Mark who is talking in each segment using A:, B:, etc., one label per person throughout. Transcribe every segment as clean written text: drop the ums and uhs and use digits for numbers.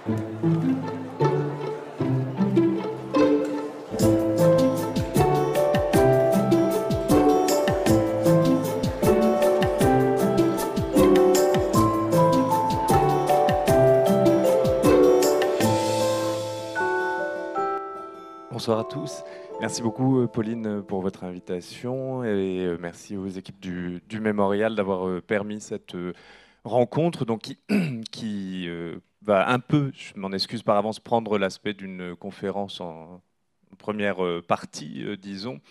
A: Bonsoir à tous. Merci beaucoup, Pauline, pour votre invitation et merci aux équipes du Mémorial d'avoir permis cette rencontre donc, qui va un peu, je m'en excuse par avance, prendre l'aspect d'une conférence en première partie, disons.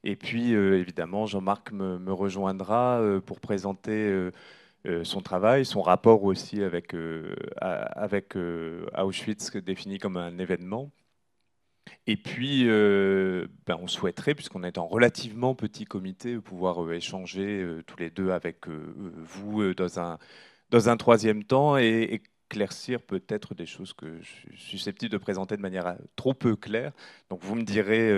A: Et puis, évidemment, Jean-Marc me rejoindra pour présenter son travail, son rapport aussi avec Auschwitz défini comme un événement. Et puis, on souhaiterait, puisqu'on est en relativement petit comité, pouvoir échanger tous les deux avec vous dans un troisième temps et éclaircir peut-être des choses que je suis susceptible de présenter de manière trop peu claire. Donc vous me direz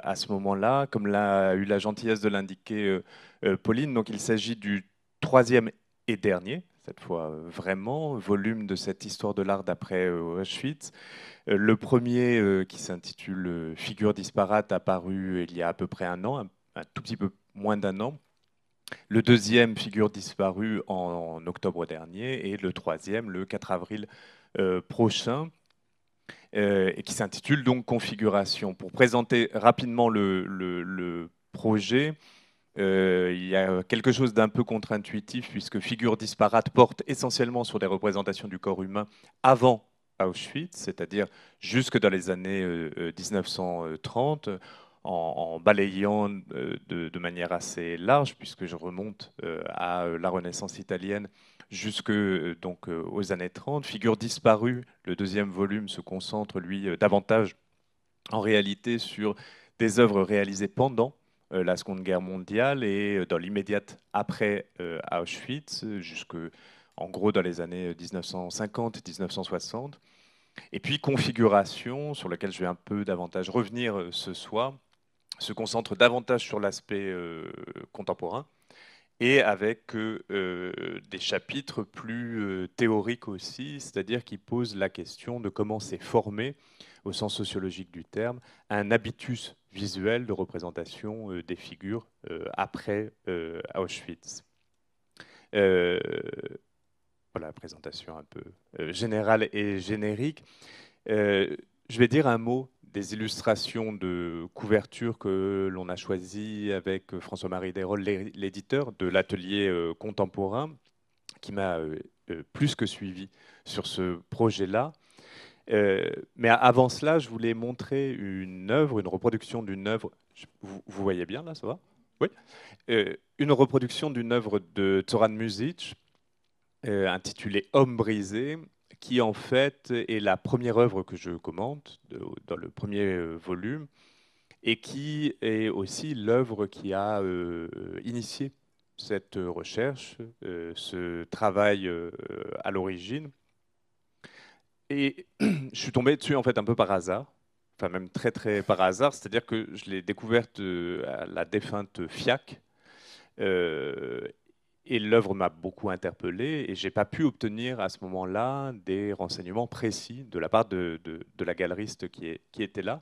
A: à ce moment-là, comme l'a eu la gentillesse de l'indiquer Pauline, donc il s'agit du troisième et dernier, cette fois vraiment, volume de cette histoire de l'art d'après Auschwitz. Le premier, qui s'intitule Figures disparates, apparu il y a à peu près un an, un tout petit peu moins d'un an. Le deuxième, Figures disparues, en octobre dernier. Et le troisième, le 4 avril prochain, et qui s'intitule donc Configuration. Pour présenter rapidement le projet, il y a quelque chose d'un peu contre-intuitif, puisque Figures disparates porte essentiellement sur des représentations du corps humain avant Auschwitz, c'est-à-dire jusque dans les années 1930, en balayant de manière assez large, puisque je remonte à la Renaissance italienne jusque donc, aux années 30. Figures disparues, le deuxième volume se concentre, lui, davantage en réalité sur des œuvres réalisées pendant la Seconde Guerre mondiale et dans l'immédiate après Auschwitz, jusque en gros dans les années 1950-1960. Et puis Configuration, sur lequel je vais un peu davantage revenir ce soir, se concentre davantage sur l'aspect contemporain et avec des chapitres plus théoriques aussi, c'est-à-dire qui posent la question de comment s'est formé, au sens sociologique du terme, un habitus visuel de représentation des figures après Auschwitz. Euh, voilà la présentation un peu générale et générique. Je vais dire un mot des illustrations de couverture que l'on a choisies avec François-Marie Desrolles, l'éditeur de l'atelier contemporain, qui m'a plus que suivi sur ce projet-là. Mais avant cela, je voulais montrer une œuvre, une reproduction d'une œuvre. Vous voyez bien là, ça va? Oui. Une reproduction d'une œuvre de Zoran Muzic, intitulée Homme brisé, qui en fait est la première œuvre que je commente dans le premier volume, et qui est aussi l'œuvre qui a initié cette recherche, ce travail à l'origine. Et je suis tombé dessus en fait un peu par hasard, enfin même très très par hasard, c'est-à-dire que je l'ai découverte à la défunte FIAC, euh, et l'œuvre m'a beaucoup interpellé et j'ai pas pu obtenir à ce moment-là des renseignements précis de la part de la galeriste qui était là.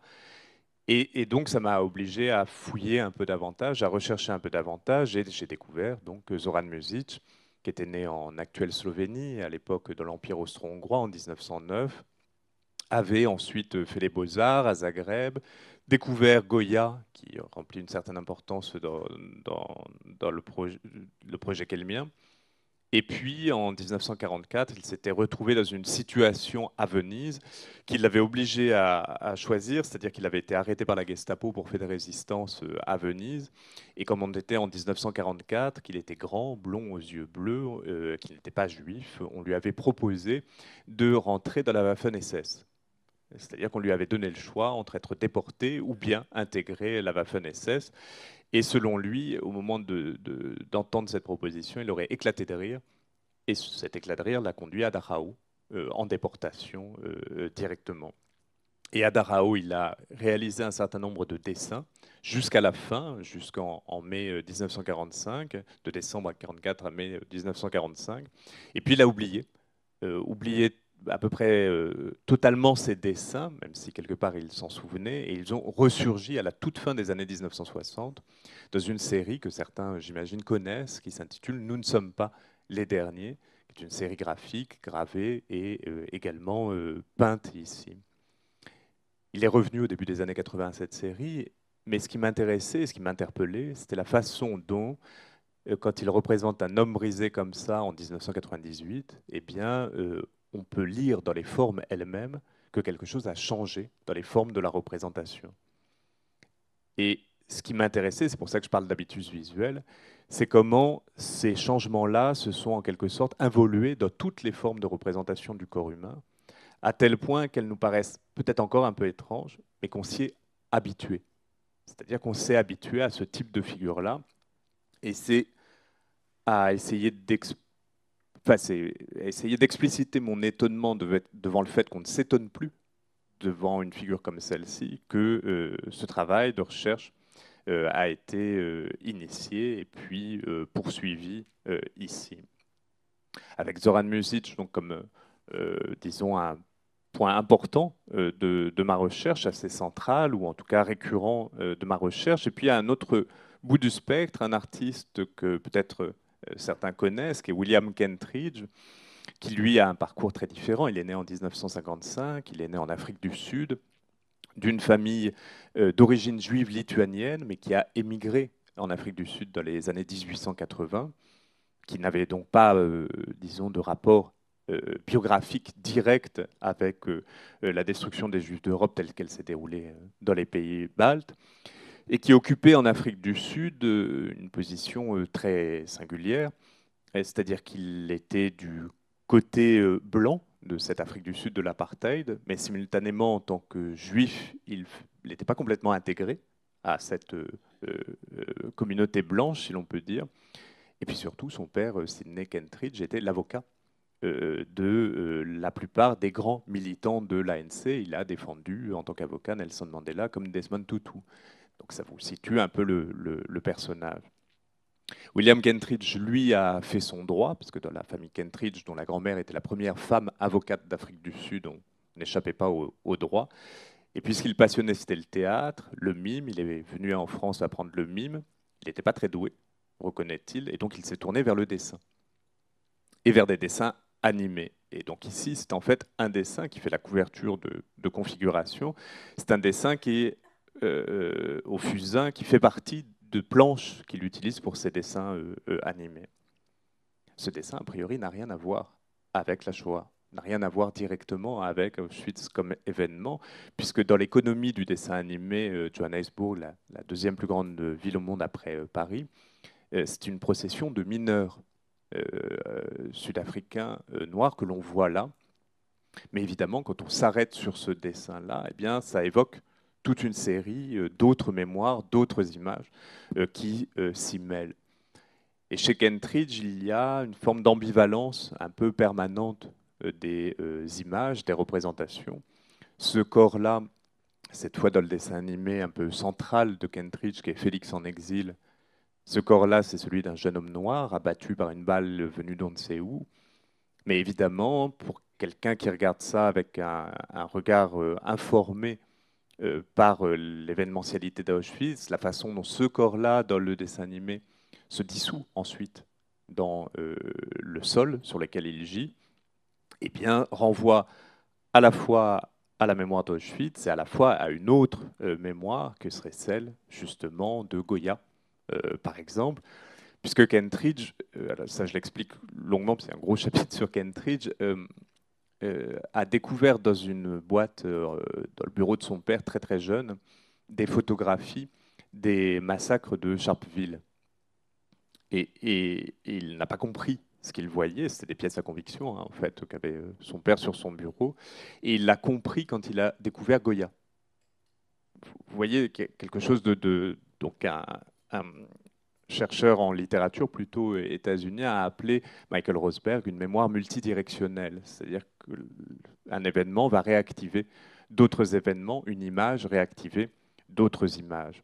A: Et donc ça m'a obligé à fouiller un peu davantage, à rechercher un peu davantage, et j'ai découvert donc Zoran Muzic, qui était né en actuelle Slovénie, à l'époque de l'Empire austro-hongrois en 1909, avait ensuite fait les beaux-arts à Zagreb, découvert Goya, qui remplit une certaine importance dans le projet qu'est le mien. Et puis, en 1944, il s'était retrouvé dans une situation à Venise qui l'avait obligé à choisir, c'est-à-dire qu'il avait été arrêté par la Gestapo pour faire des résistances à Venise. Et comme on était en 1944, qu'il était grand, blond, aux yeux bleus, qu'il n'était pas juif, on lui avait proposé de rentrer dans la Waffen-SS. C'est-à-dire qu'on lui avait donné le choix entre être déporté ou bien intégrer la Waffen-SS. Et selon lui, au moment d'entendre cette proposition, il aurait éclaté de rire. Et cet éclat de rire l'a conduit à Dachau, en déportation directement. Et à Dachau, il a réalisé un certain nombre de dessins jusqu'à la fin, jusqu'en mai 1945, de décembre 1944 à mai 1945. Et puis il a oublié à peu près totalement ses dessins, même si quelque part il s'en souvenait, et ils ont ressurgi à la toute fin des années 1960 dans une série que certains, j'imagine, connaissent, qui s'intitule Nous ne sommes pas les derniers, qui est une série graphique, gravée et également peinte ici. Il est revenu au début des années 80 à cette série, mais ce qui m'intéressait, ce qui m'interpellait, c'était la façon dont, quand il représente un homme brisé comme ça en 1998, eh bien, on peut lire dans les formes elles-mêmes que quelque chose a changé dans les formes de la représentation. Et ce qui m'intéressait, c'est pour ça que je parle d'habitus visuel, c'est comment ces changements-là se sont en quelque sorte involués dans toutes les formes de représentation du corps humain, à tel point qu'elles nous paraissent peut-être encore un peu étranges, mais qu'on s'y est habitué. C'est-à-dire qu'on s'est habitué à ce type de figure-là, et c'est à essayer d'expliciter mon étonnement devant le fait qu'on ne s'étonne plus devant une figure comme celle-ci que ce travail de recherche a été initié et puis poursuivi ici. Avec Zoran Muzic, donc comme disons un point important de ma recherche, assez central ou en tout cas récurrent de ma recherche. Et puis à un autre bout du spectre, un artiste que peut-être certains connaissent, qui est William Kentridge, qui lui a un parcours très différent. Il est né en 1955, il est né en Afrique du Sud, d'une famille d'origine juive lituanienne, mais qui a émigré en Afrique du Sud dans les années 1880, qui n'avait donc pas, disons, de rapport biographique direct avec la destruction des Juifs d'Europe telle qu'elle s'est déroulée dans les pays baltes, et qui occupait en Afrique du Sud une position très singulière, c'est-à-dire qu'il était du côté blanc de cette Afrique du Sud de l'apartheid, mais simultanément, en tant que juif, il n'était pas complètement intégré à cette communauté blanche, si l'on peut dire. Et puis surtout, son père, Sidney Kentridge, était l'avocat de la plupart des grands militants de l'ANC. Il a défendu, en tant qu'avocat, Nelson Mandela comme Desmond Tutu. Donc ça vous situe un peu le personnage. William Kentridge, lui, a fait son droit, parce que dans la famille Kentridge, dont la grand-mère était la première femme avocate d'Afrique du Sud, on n'échappait pas au droit. Et puis ce qu'il passionnait, c'était le théâtre, le mime. Il est venu en France apprendre le mime. Il n'était pas très doué, reconnaît-il, et donc il s'est tourné vers le dessin, et vers des dessins animés. Et donc ici, c'est en fait un dessin qui fait la couverture de configuration. C'est un dessin qui est au fusain, qui fait partie de planches qu'il utilise pour ses dessins animés. Ce dessin, a priori, n'a rien à voir avec la Shoah, n'a rien à voir directement avec Auschwitz comme événement, puisque dans l'économie du dessin animé, Johannesburg, la deuxième plus grande ville au monde après Paris, c'est une procession de mineurs sud-africains noirs que l'on voit là. Mais évidemment, quand on s'arrête sur ce dessin-là, eh bien, ça évoque toute une série d'autres mémoires, d'autres images qui s'y mêlent. Et chez Kentridge, il y a une forme d'ambivalence un peu permanente des images, des représentations. Ce corps-là, cette fois dans le dessin animé un peu central de Kentridge, qui est Félix en exil, ce corps-là, c'est celui d'un jeune homme noir abattu par une balle venue d'on ne sait où. Mais évidemment, pour quelqu'un qui regarde ça avec un regard informé par l'événementialité d'Auschwitz, la façon dont ce corps-là, dans le dessin animé, se dissout ensuite dans le sol sur lequel il gît, eh bien, renvoie à la fois à la mémoire d'Auschwitz et à la fois à une autre mémoire que serait celle justement de Goya, par exemple, puisque Kentridge, alors ça je l'explique longuement, parce qu'il y a un gros chapitre sur Kentridge, a découvert dans une boîte, dans le bureau de son père, très très jeune, des photographies des massacres de Sharpeville. Et il n'a pas compris ce qu'il voyait, c'était des pièces à conviction, hein, en fait, qu'avait son père sur son bureau. Et il l'a compris quand il a découvert Goya. Vous voyez quelque chose donc un chercheur en littérature plutôt états-unien a appelé Michael Rosberg une mémoire multidirectionnelle, c'est-à-dire qu'un événement va réactiver d'autres événements, une image réactiver d'autres images.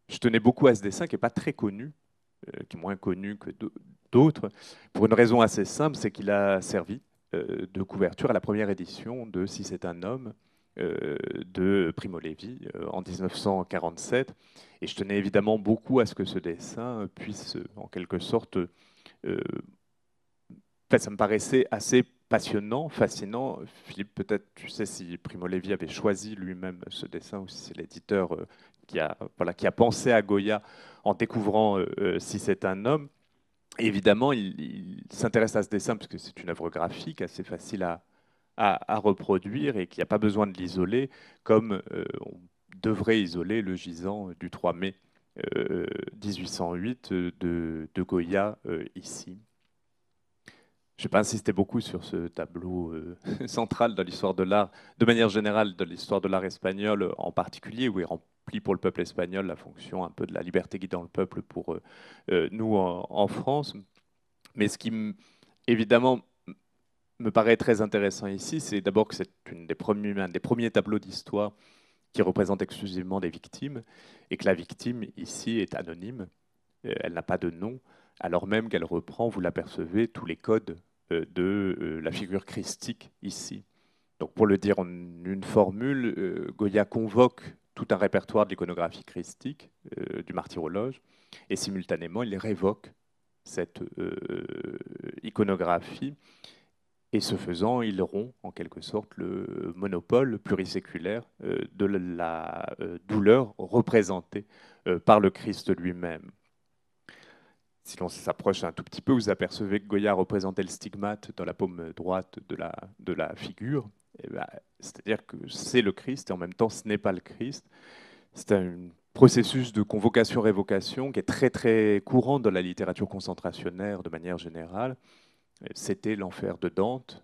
A: Je tenais beaucoup à ce dessin qui n'est pas très connu, qui est moins connu que d'autres, pour une raison assez simple, c'est qu'il a servi de couverture à la première édition de Si c'est un homme de Primo Levi en 1947. Et je tenais évidemment beaucoup à ce que ce dessin puisse, en quelque sorte, ça me paraissait assez passionnant, fascinant. Philippe, peut-être, tu sais si Primo Levi avait choisi lui-même ce dessin ou si c'est l'éditeur qui a pensé à Goya en découvrant Si c'est un homme. Et évidemment, il s'intéresse à ce dessin parce que c'est une œuvre graphique assez facile à reproduire et qu'il n'y a pas besoin de l'isoler comme on devrait isoler le gisant du 3 mai 1808 de Goya ici. Je ne vais pas insister beaucoup sur ce tableau central dans l'histoire de l'art, de manière générale, de l'histoire de l'art espagnol en particulier, où il remplit pour le peuple espagnol la fonction un peu de la liberté guidant le peuple pour nous en France. Mais ce qui, évidemment, me paraît très intéressant ici, c'est d'abord que c'est un des premiers tableaux d'histoire qui représente exclusivement des victimes, et que la victime ici est anonyme, elle n'a pas de nom, alors même qu'elle reprend, vous l'apercevez, tous les codes de la figure christique ici. Donc pour le dire en une formule, Goya convoque tout un répertoire de l'iconographie christique, du martyrologe, et simultanément il révoque cette iconographie, et ce faisant, il rompt en quelque sorte le monopole pluriséculaire de la douleur représentée par le Christ lui-même. Si l'on s'approche un tout petit peu, vous apercevez que Goya représentait le stigmate dans la paume droite de la figure. Ben, c'est-à-dire que c'est le Christ et en même temps ce n'est pas le Christ. C'est un processus de convocation-révocation qui est très très courant dans la littérature concentrationnaire de manière générale. C'était l'enfer de Dante.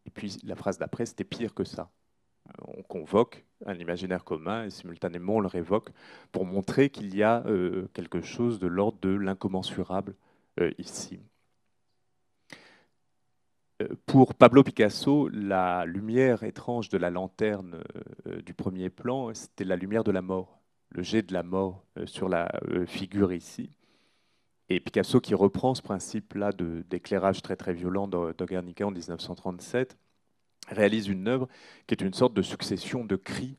A: Et puis la phrase d'après, c'était pire que ça. On convoque un imaginaire commun et simultanément on le révoque pour montrer qu'il y a quelque chose de l'ordre de l'incommensurable ici. Pour Pablo Picasso, la lumière étrange de la lanterne du premier plan, c'était la lumière de la mort, le jet de la mort sur la figure ici. Et Picasso, qui reprend ce principe-là d'éclairage très très violent dans Guernica en 1937, réalise une œuvre qui est une sorte de succession de cris,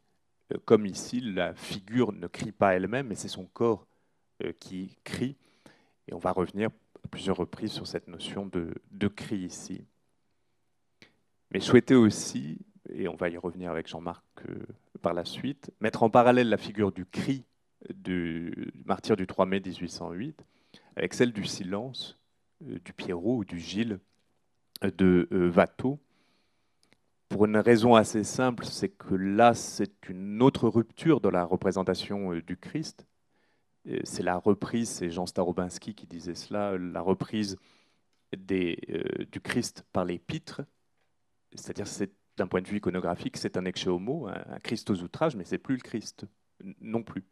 A: comme ici, la figure ne crie pas elle-même, mais c'est son corps qui crie. Et on va revenir à plusieurs reprises sur cette notion de cri ici. Mais souhaiter aussi, et on va y revenir avec Jean-Marc par la suite, mettre en parallèle la figure du cri du martyr du 3 mai 1808 avec celle du silence du Pierrot ou du Gilles de Watteau, pour une raison assez simple, c'est que là, c'est une autre rupture dans la représentation du Christ. C'est la reprise, c'est Jean Starobinski qui disait cela, la reprise du Christ par les pitres, c'est-à-dire d'un point de vue iconographique, c'est un ecce homo, un Christ aux outrages, mais c'est plus le Christ, non plus.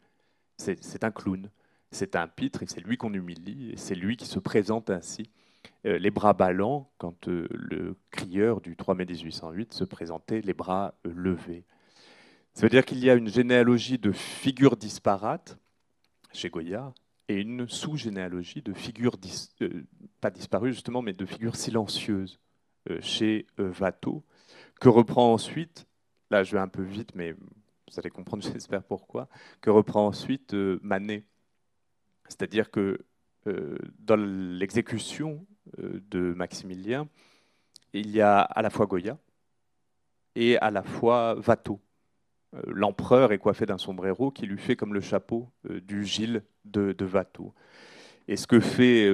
A: C'est un clown, c'est un pitre, et c'est lui qu'on humilie, et c'est lui qui se présente ainsi, les bras ballants, quand le crieur du 3 mai 1808 se présentait les bras levés. Ça veut dire qu'il y a une généalogie de figures disparates chez Goya, et une sous-généalogie de figures, pas disparues justement, mais de figures silencieuses chez Watteau, que reprend ensuite, là je vais un peu vite, mais vous allez comprendre, j'espère pourquoi, que reprend ensuite Manet. C'est-à-dire que dans l'exécution de Maximilien, il y a à la fois Goya et à la fois Watteau. L'empereur est coiffé d'un sombrero qui lui fait comme le chapeau du Gilles de Watteau. Et ce que fait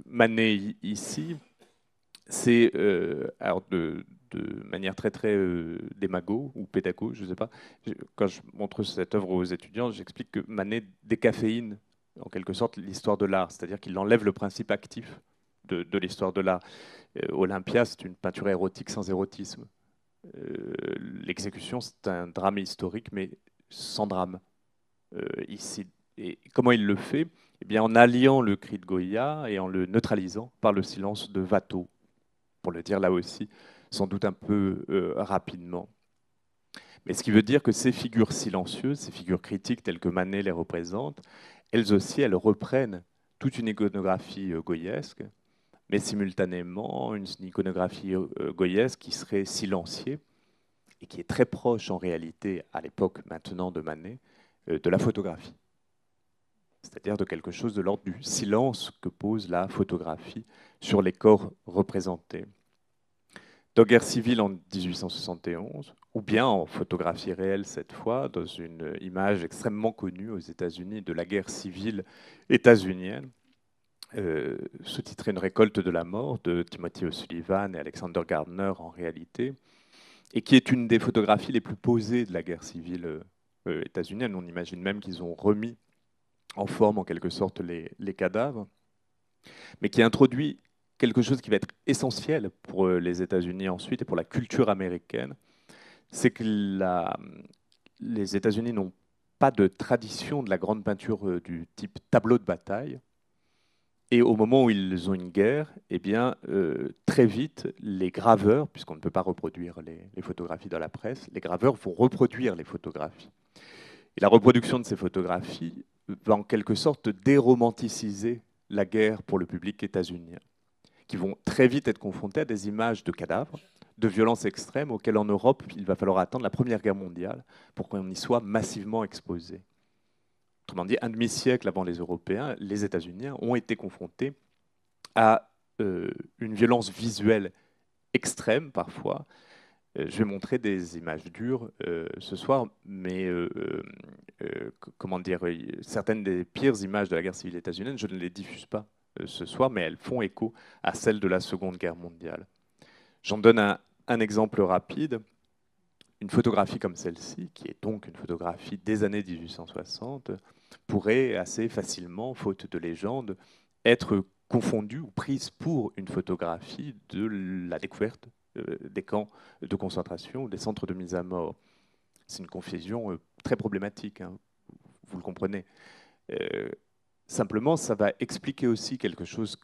A: Manet ici, c'est, alors de manière très très démago ou pédago, je ne sais pas, quand je montre cette œuvre aux étudiants, j'explique que Manet décaféine en quelque sorte l'histoire de l'art, c'est-à-dire qu'il enlève le principe actif de l'histoire de l'art. Olympia, c'est une peinture érotique sans érotisme. L'exécution, c'est un drame historique, mais sans drame ici. Et comment il le fait? Eh bien, en alliant le cri de Goya et en le neutralisant par le silence de Watteau, pour le dire là aussi, sans doute un peu rapidement. Mais ce qui veut dire que ces figures silencieuses, ces figures critiques telles que Manet les représente, elles aussi, elles reprennent toute une iconographie goyesque, mais simultanément une iconographie goyesque qui serait silenciée et qui est très proche en réalité, à l'époque maintenant de Manet, de la photographie. C'est-à-dire de quelque chose de l'ordre du silence que pose la photographie sur les corps représentés. Dans Guerre civile en 1871, ou bien en photographie réelle cette fois, dans une image extrêmement connue aux États-Unis de la guerre civile états-unienne, sous-titrée Une récolte de la mort de Timothy O'Sullivan et Alexander Gardner en réalité, et qui est une des photographies les plus posées de la guerre civile états-unienne. On imagine même qu'ils ont remis en forme en quelque sorte les cadavres, mais qui introduit quelque chose qui va être essentiel pour les États-Unis ensuite et pour la culture américaine, c'est que les États-Unis n'ont pas de tradition de la grande peinture du type tableau de bataille. Et au moment où ils ont une guerre, eh bien, très vite, les graveurs, puisqu'on ne peut pas reproduire les photographies dans la presse, les graveurs vont reproduire les photographies. Et la reproduction de ces photographies va en quelque sorte déromanticiser la guerre pour le public états-unien, qui vont très vite être confrontés à des images de cadavres, de violences extrêmes auxquelles en Europe, il va falloir attendre la Première Guerre mondiale pour qu'on y soit massivement exposé. Autrement dit, un demi-siècle avant les Européens, les États-Unis ont été confrontés à une violence visuelle extrême parfois. Je vais montrer des images dures ce soir, mais comment dire, certaines des pires images de la guerre civile états-unienne, je ne les diffuse pas ce soir, mais elles font écho à celles de la Seconde Guerre mondiale. J'en donne un exemple rapide. Une photographie comme celle-ci, qui est donc une photographie des années 1860, pourrait assez facilement, faute de légende, être confondue ou prise pour une photographie de la découverte des camps de concentration ou des centres de mise à mort. C'est une confusion très problématique, hein, vous le comprenez. Simplement, ça va expliquer aussi quelque chose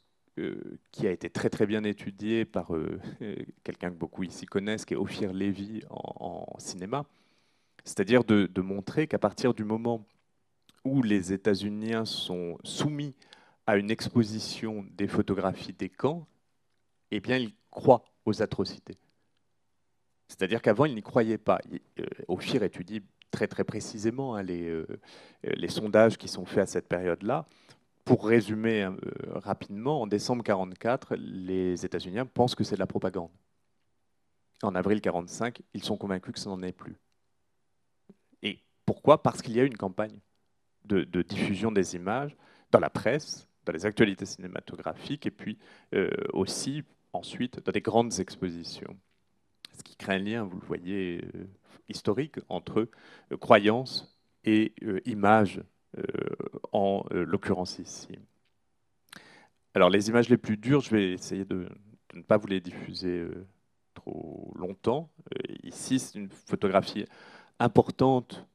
A: qui a été très très bien étudié par quelqu'un que beaucoup ici connaissent, qui est Ophir Lévy en cinéma, c'est-à-dire de montrer qu'à partir du moment où les États-Unis sont soumis à une exposition des photographies des camps, eh bien ils croient aux atrocités. C'est-à-dire qu'avant, ils n'y croyaient pas. Ophir étudie très très précisément hein, les sondages qui sont faits à cette période-là. Pour résumer rapidement, en décembre 1944, les États-Unis pensent que c'est de la propagande. En avril 1945, ils sont convaincus que ça n'en est plus. Et pourquoi? Parce qu'il y a une campagne de diffusion des images dans la presse, dans les actualités cinématographiques, et puis aussi, ensuite, dans des grandes expositions. Ce qui crée un lien, vous le voyez, historique entre croyances et images, en l'occurrence ici. Alors les images les plus dures, je vais essayer de ne pas vous les diffuser trop longtemps. Ici, c'est une photographie importante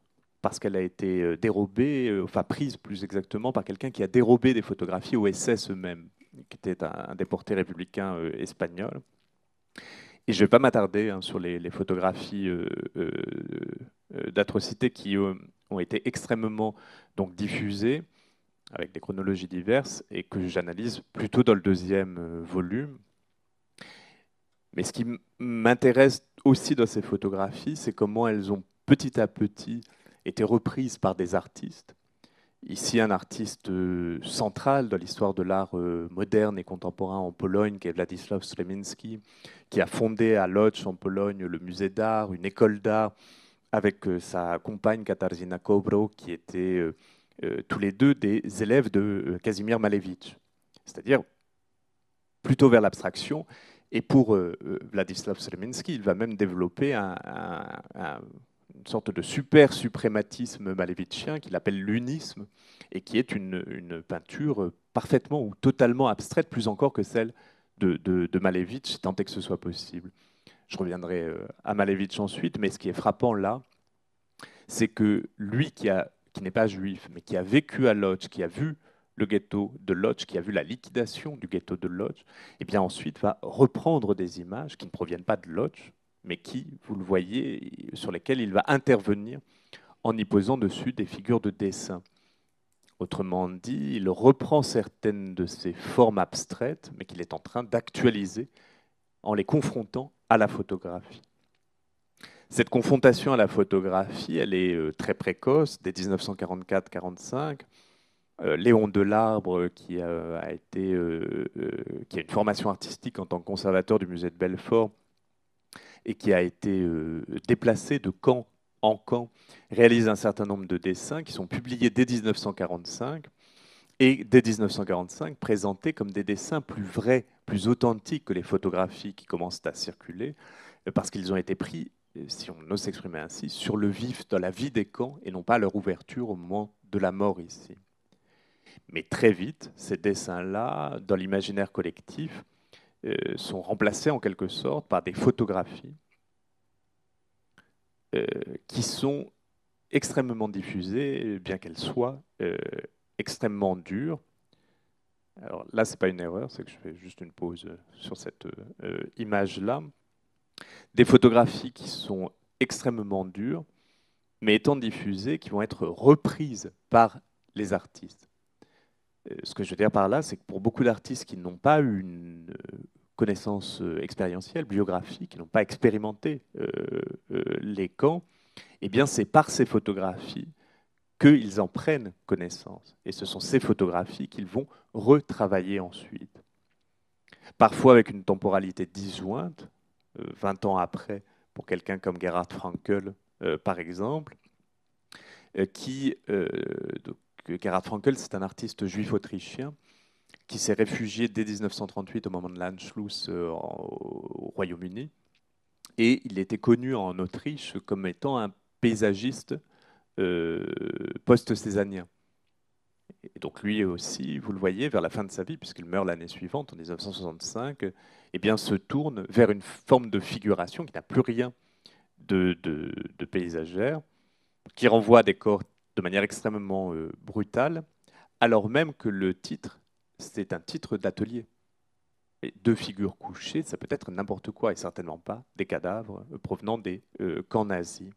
A: parce qu'elle a été dérobée, enfin prise plus exactement par quelqu'un qui a dérobé des photographies aux SS eux-mêmes, qui était un déporté républicain espagnol. Et je ne vais pas m'attarder hein, sur les photographies d'atrocités qui ont été extrêmement donc, diffusées avec des chronologies diverses et que j'analyse plutôt dans le deuxième volume. Mais ce qui m'intéresse aussi dans ces photographies, c'est comment elles ont petit à petit été reprises par des artistes. Ici, un artiste central dans l'histoire de l'art moderne et contemporain en Pologne, qui est Władysław Sreminski, qui a fondé à Łódź, en Pologne, le musée d'art, une école d'art, avec sa compagne Katarzyna Kobro, qui étaient tous les deux des élèves de Kazimierz Malevich, c'est-à-dire plutôt vers l'abstraction. Et pour Władysław Sreminski, il va même développer une sorte de super suprématisme malévitchien qu'il appelle l'unisme et qui est une peinture parfaitement ou totalement abstraite, plus encore que celle de Malevich, tant est que ce soit possible. Je reviendrai à Malevich ensuite, mais ce qui est frappant là, c'est que lui qui n'est pas juif, mais qui a vécu à Łódź, qui a vu le ghetto de Łódź, qui a vu la liquidation du ghetto de Łódź, et bien ensuite va reprendre des images qui ne proviennent pas de Łódź, mais qui, vous le voyez, sur lesquelles il va intervenir en y posant dessus des figures de dessin. Autrement dit, il reprend certaines de ces formes abstraites, mais qu'il est en train d'actualiser en les confrontant à la photographie. Cette confrontation à la photographie, elle est très précoce, dès 1944-45. Léon Delarbre, qui a une formation artistique en tant que conservateur du musée de Belfort et qui a été déplacé de camp en camp, réalise un certain nombre de dessins qui sont publiés dès 1945 et dès 1945 présentés comme des dessins plus vrais, plus authentiques que les photographies qui commencent à circuler, parce qu'ils ont été pris, si on ose s'exprimer ainsi, sur le vif dans la vie des camps et non pas à leur ouverture au moment de la mort ici. Mais très vite, ces dessins-là, dans l'imaginaire collectif, sont remplacés en quelque sorte par des photographies qui sont extrêmement diffusées, bien qu'elles soient extrêmement dures. Alors là, ce n'est pas une erreur, c'est que je fais juste une pause sur cette image-là. Des photographies qui sont extrêmement dures, mais étant diffusées, qui vont être reprises par les artistes. Ce que je veux dire par là, c'est que pour beaucoup d'artistes qui n'ont pas eu une connaissance expérientielle, biographique, qui n'ont pas expérimenté les camps, eh bien c'est par ces photographies qu'ils en prennent connaissance. Et ce sont ces photographies qu'ils vont retravailler ensuite. Parfois avec une temporalité disjointe, 20 ans après, pour quelqu'un comme Gerhard Frankl, par exemple, Gerhard Frankl, c'est un artiste juif autrichien qui s'est réfugié dès 1938 au moment de l'Anschluss au Royaume-Uni. Et il était connu en Autriche comme étant un paysagiste post-césanien. Et donc lui aussi, vous le voyez, vers la fin de sa vie, puisqu'il meurt l'année suivante, en 1965, eh bien, se tourne vers une forme de figuration qui n'a plus rien de paysagère, qui renvoie à des corps de manière extrêmement brutale, alors même que le titre, c'est un titre d'atelier. Et deux figures couchées, ça peut être n'importe quoi, et certainement pas des cadavres provenant des camps nazis.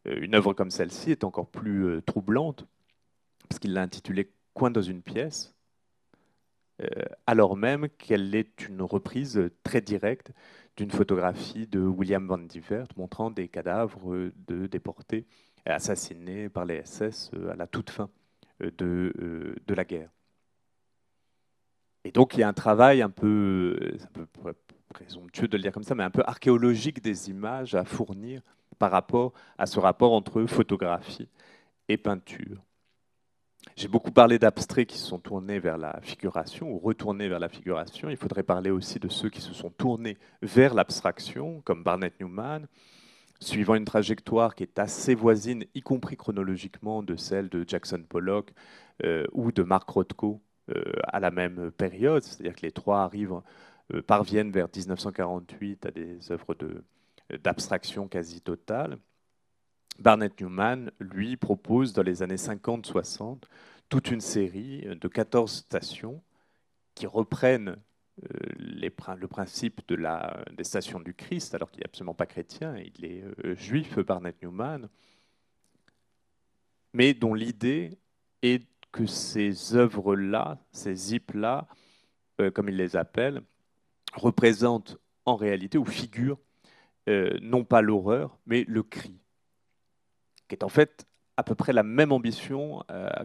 A: Une œuvre comme celle-ci est encore plus troublante, parce qu'il l'a intitulée Coin dans une pièce, alors même qu'elle est une reprise très directe d'une photographie de William Van Divert montrant des cadavres de déportés assassinés par les SS à la toute fin de la guerre. Et donc il y a un travail un peu, c'est un peu présomptueux de le dire comme ça, mais un peu archéologique des images à fournir par rapport à ce rapport entre photographie et peinture. J'ai beaucoup parlé d'abstraits qui se sont tournés vers la figuration ou retournés vers la figuration. Il faudrait parler aussi de ceux qui se sont tournés vers l'abstraction, comme Barnett Newman, suivant une trajectoire qui est assez voisine, y compris chronologiquement, de celle de Jackson Pollock ou de Mark Rothko à la même période. C'est-à-dire que les trois parviennent vers 1948 à des œuvres d'abstraction quasi totale. Barnett Newman, lui, propose dans les années 50-60 toute une série de 14 stations qui reprennent le principe des stations du Christ, alors qu'il n'est absolument pas chrétien, il est juif, Barnett Newman, mais dont l'idée est que ces œuvres-là, ces zips-là, comme il les appelle, représentent en réalité ou figurent non pas l'horreur, mais le cri, qui est en fait à peu près la même ambition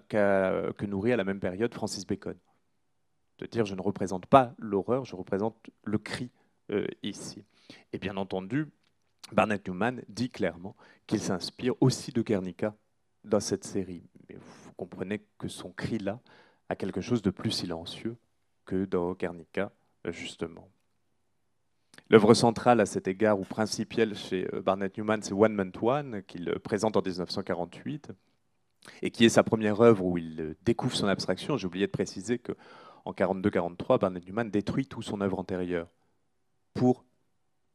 A: que nourrit à la même période Francis Bacon. De dire je ne représente pas l'horreur, je représente le cri ici. Et bien entendu, Barnett Newman dit clairement qu'il s'inspire aussi de Guernica dans cette série. Mais vous comprenez que son cri-là a quelque chose de plus silencieux que dans Guernica, justement. L'œuvre centrale à cet égard, ou principielle chez Barnett Newman, c'est One Man to One, qu'il présente en 1948, et qui est sa première œuvre où il découvre son abstraction. J'ai oublié de préciser qu'en 42-43, Barnett Newman détruit toute son œuvre antérieure pour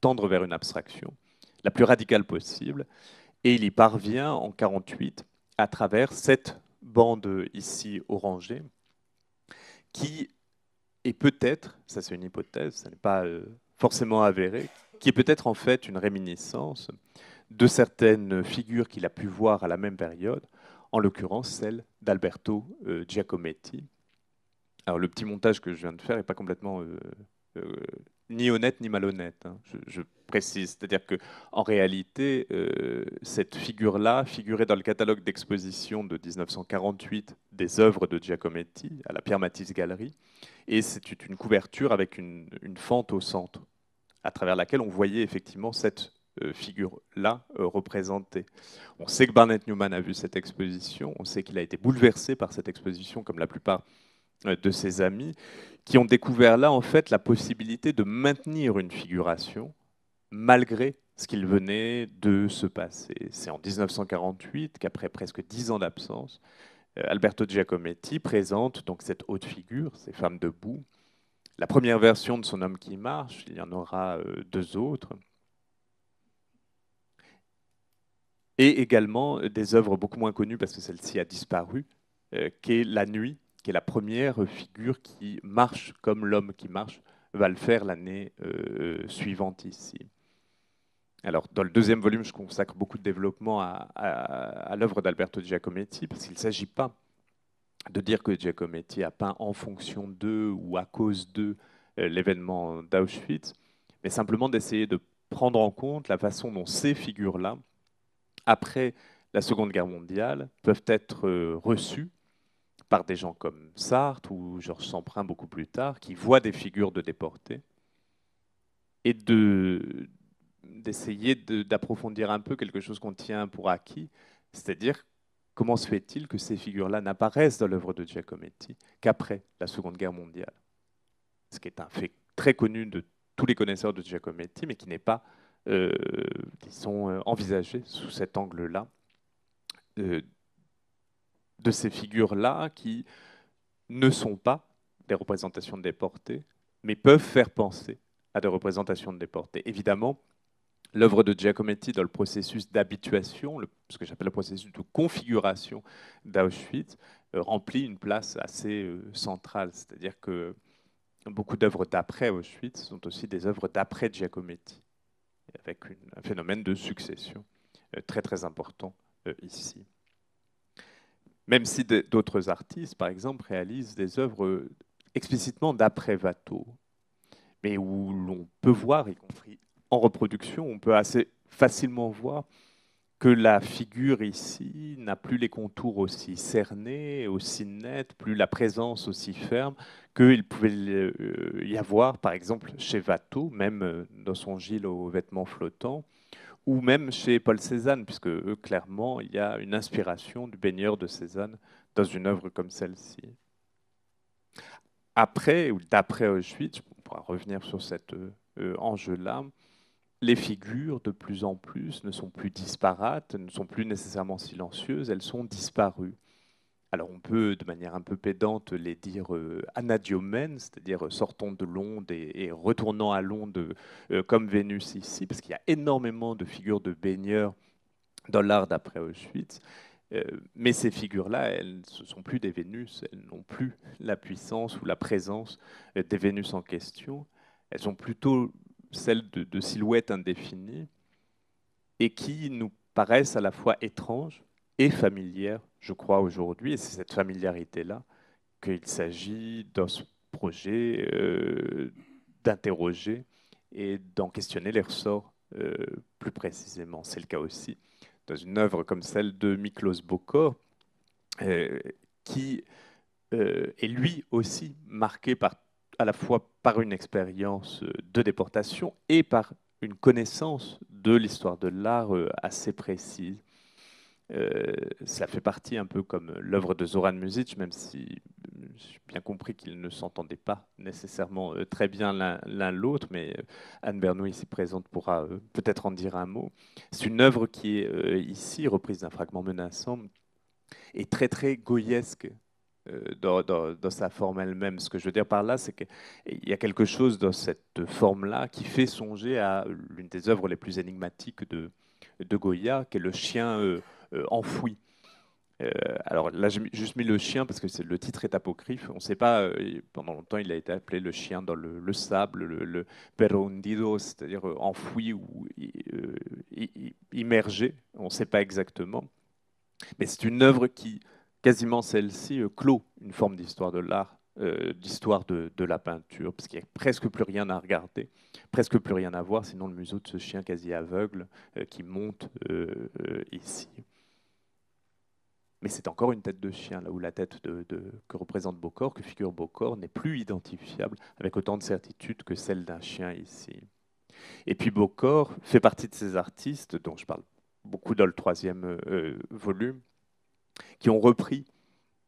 A: tendre vers une abstraction la plus radicale possible, et il y parvient en 48 à travers cette bande ici orangée, qui est peut-être, ça c'est une hypothèse, ça n'est pas forcément avéré, qui est peut-être en fait une réminiscence de certaines figures qu'il a pu voir à la même période, en l'occurrence celle d'Alberto Giacometti. Alors le petit montage que je viens de faire n'est pas complètement ni honnête ni malhonnête, hein, je précise. C'est-à-dire qu'en réalité, cette figure-là figurait dans le catalogue d'exposition de 1948 des œuvres de Giacometti à la Pierre Matisse Galerie, et c'est une couverture avec une fente au centre, à travers laquelle on voyait effectivement cette figure-là représentée. On sait que Barnett Newman a vu cette exposition, on sait qu'il a été bouleversé par cette exposition, comme la plupart de ses amis, qui ont découvert là en fait la possibilité de maintenir une figuration malgré ce qu'il venait de se passer. C'est en 1948 qu'après presque 10 ans d'absence, Alberto Giacometti présente donc cette haute figure, ces femmes debout. La première version de Son homme qui marche, il y en aura deux autres. Et également des œuvres beaucoup moins connues parce que celle-ci a disparu, qui est La Nuit, qui est la première figure qui marche comme l'homme qui marche va le faire l'année suivante ici. Alors, dans le deuxième volume, je consacre beaucoup de développement à l'œuvre d'Alberto Giacometti, parce qu'il ne s'agit pas de dire que Giacometti a peint en fonction d'eux ou à cause de l'événement d'Auschwitz, mais simplement d'essayer de prendre en compte la façon dont ces figures-là, après la Seconde Guerre mondiale, peuvent être reçues par des gens comme Sartre ou Georges Semprin beaucoup plus tard, qui voient des figures de déportés, et d'essayer d'approfondir un peu quelque chose qu'on tient pour acquis, c'est-à-dire comment se fait-il que ces figures-là n'apparaissent dans l'œuvre de Giacometti qu'après la Seconde Guerre mondiale, ce qui est un fait très connu de tous les connaisseurs de Giacometti, mais qui n'est pas, disons, envisagé sous cet angle-là, de ces figures-là qui ne sont pas des représentations de déportés, mais peuvent faire penser à des représentations de déportés. Évidemment, l'œuvre de Giacometti dans le processus d'habituation, ce que j'appelle le processus de configuration d'Auschwitz, remplit une place assez centrale. C'est-à-dire que beaucoup d'œuvres d'après Auschwitz sont aussi des œuvres d'après Giacometti, avec un phénomène de succession très très important ici. Même si d'autres artistes, par exemple, réalisent des œuvres explicitement d'après Watteau, mais où l'on peut voir, y compris en reproduction, on peut assez facilement voir que la figure ici n'a plus les contours aussi cernés, aussi nets, plus la présence aussi ferme qu'il pouvait y avoir, par exemple, chez Watteau, même dans son Gilles aux vêtements flottants, ou même chez Paul Cézanne, puisque eux, clairement, il y a une inspiration du baigneur de Cézanne dans une œuvre comme celle-ci. Après, ou d'après Auschwitz, on pourra revenir sur cet enjeu-là, les figures, de plus en plus, ne sont plus disparates, ne sont plus nécessairement silencieuses, elles sont disparues. Alors on peut, de manière un peu pédante, les dire anadiomènes, c'est-à-dire sortons de l'onde et retournant à l'onde comme Vénus ici, parce qu'il y a énormément de figures de baigneurs dans l'art d'après Auschwitz. Mais ces figures-là, elles ne sont plus des Vénus, elles n'ont plus la puissance ou la présence des Vénus en question. Elles sont plutôt celles de silhouettes indéfinies et qui nous paraissent à la fois étranges et familières, je crois, aujourd'hui. Et c'est cette familiarité-là qu'il s'agit dans ce projet d'interroger et d'en questionner les ressorts plus précisément. C'est le cas aussi dans une œuvre comme celle de Miklos Bokor, qui est lui aussi marqué à la fois par une expérience de déportation et par une connaissance de l'histoire de l'art assez précise. Ça fait partie un peu comme l'œuvre de Zoran Muzic, même si j'ai bien compris qu'ils ne s'entendaient pas nécessairement très bien l'un l'autre, mais Anne Bernoult, ici présente, pourra peut-être en dire un mot. C'est une œuvre qui est ici reprise d'un fragment menaçant et très très goyesque dans sa forme elle-même. Ce que je veux dire par là, c'est qu'il y a quelque chose dans cette forme-là qui fait songer à l'une des œuvres les plus énigmatiques de Goya, qui est le chien enfoui. Alors là, j'ai juste mis le chien parce que le titre est apocryphe. On ne sait pas, pendant longtemps, il a été appelé le chien dans le sable, le perro hundido, c'est-à-dire enfoui ou immergé. On ne sait pas exactement. Mais c'est une œuvre qui, quasiment celle-ci, clôt une forme d'histoire de l'art, d'histoire de la peinture, parce qu'il n'y a presque plus rien à regarder, presque plus rien à voir, sinon le museau de ce chien quasi aveugle qui monte ici. Mais c'est encore une tête de chien, là où la tête que représente Beaucorps, que figure Beaucorps, n'est plus identifiable avec autant de certitude que celle d'un chien ici. Et puis Beaucorps fait partie de ces artistes, dont je parle beaucoup dans le troisième volume, qui ont repris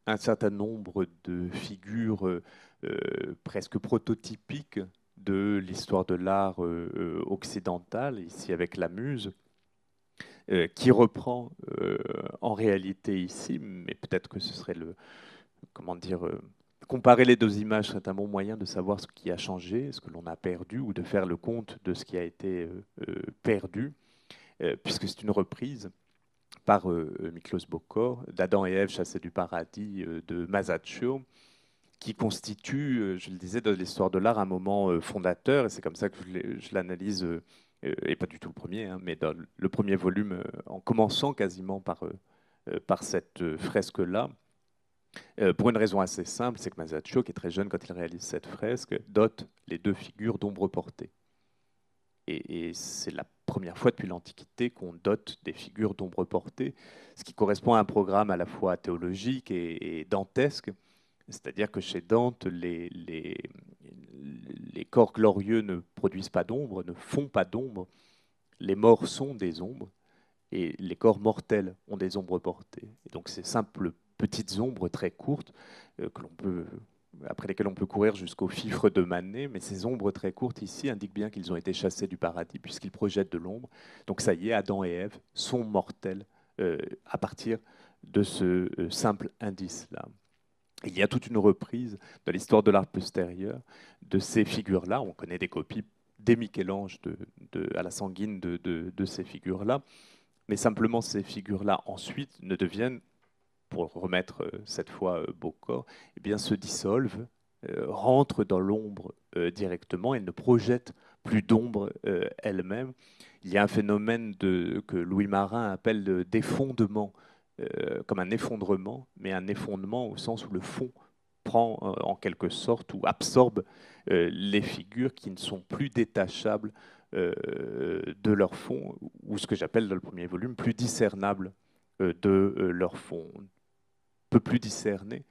A: un certain nombre de figures presque prototypiques de l'histoire de l'art occidental, ici avec la Muse, qui reprend en réalité ici, mais peut-être que ce serait comment dire, comparer les deux images serait un bon moyen de savoir ce qui a changé, ce que l'on a perdu, ou de faire le compte de ce qui a été perdu, puisque c'est une reprise par Miklos Bokor, d'Adam et Ève chassés du paradis de Masaccio, qui constitue, je le disais, dans l'histoire de l'art, un moment fondateur, et c'est comme ça que je l'analyse, et pas du tout le premier, hein, mais dans le premier volume, en commençant quasiment par cette fresque-là, pour une raison assez simple, c'est que Masaccio, qui est très jeune quand il réalise cette fresque, dote les deux figures d'ombre portée. Et c'est la première fois depuis l'Antiquité qu'on dote des figures d'ombre portée, ce qui correspond à un programme à la fois théologique et dantesque. C'est-à-dire que chez Dante, les corps glorieux ne produisent pas d'ombre, ne font pas d'ombre. Les morts sont des ombres et les corps mortels ont des ombres portées. Et donc ces simples petites ombres très courtes que l'on peut après lesquelles on peut courir jusqu'au fifre de Manet, mais ces ombres très courtes ici indiquent bien qu'ils ont été chassés du paradis puisqu'ils projettent de l'ombre. Donc ça y est, Adam et Ève sont mortels à partir de ce simple indice-là. Il y a toute une reprise de l'histoire de l'art postérieur de ces figures-là. On connaît des copies des Michel-Ange à la sanguine de ces figures-là, mais simplement ces figures-là ensuite ne deviennent, pour remettre cette fois Beaucorps, eh bien, se dissolvent, rentrent dans l'ombre directement, elles ne projettent plus d'ombre elles-mêmes. Il y a un phénomène que Louis Marin appelle d'effondrement, comme un effondrement, mais un effondrement au sens où le fond prend en quelque sorte ou absorbe les figures qui ne sont plus détachables de leur fond, ou ce que j'appelle dans le premier volume, plus discernables de leur fond. On ne peut plus discerner,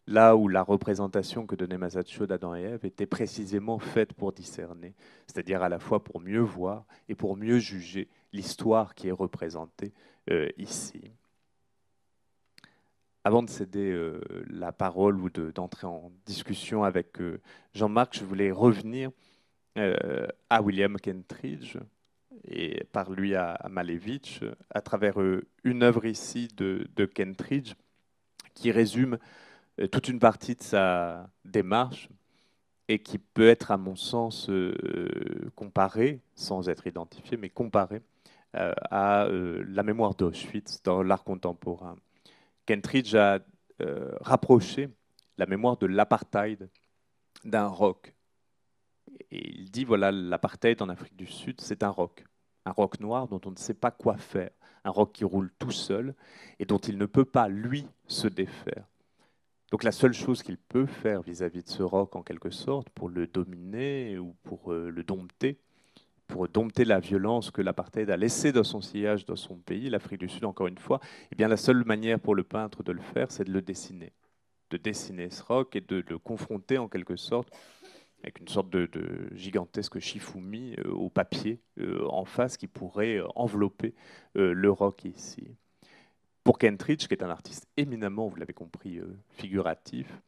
A: là où la représentation que donnait Masaccio d'Adam et Ève était précisément faite pour discerner, c'est-à-dire à la fois pour mieux voir et pour mieux juger l'histoire qui est représentée ici. Avant de céder la parole ou d'entrer en discussion avec Jean-Marc, je voulais revenir à William Kentridge et par lui à Malevich à travers une œuvre ici de Kentridge qui résume toute une partie de sa démarche et qui peut être, à mon sens, comparée, sans être identifiée, mais comparée à la mémoire d'Auschwitz dans l'art contemporain. Kentridge a rapproché la mémoire de l'apartheid d'un roc. Et il dit, voilà, l'apartheid en Afrique du Sud, c'est un roc noir dont on ne sait pas quoi faire, un roc qui roule tout seul et dont il ne peut pas, lui, se défaire. Donc la seule chose qu'il peut faire vis-à-vis de ce roc, en quelque sorte, pour le dominer ou pour le dompter, pour dompter la violence que l'apartheid a laissée dans son sillage dans son pays, l'Afrique du Sud, encore une fois, eh bien la seule manière pour le peintre de le faire, c'est de dessiner ce roc et de le confronter en quelque sorte avec une sorte de gigantesque Shifumi au papier en face qui pourrait envelopper le roc ici. Pour Kentridge, qui est un artiste éminemment, vous l'avez compris, figuratif,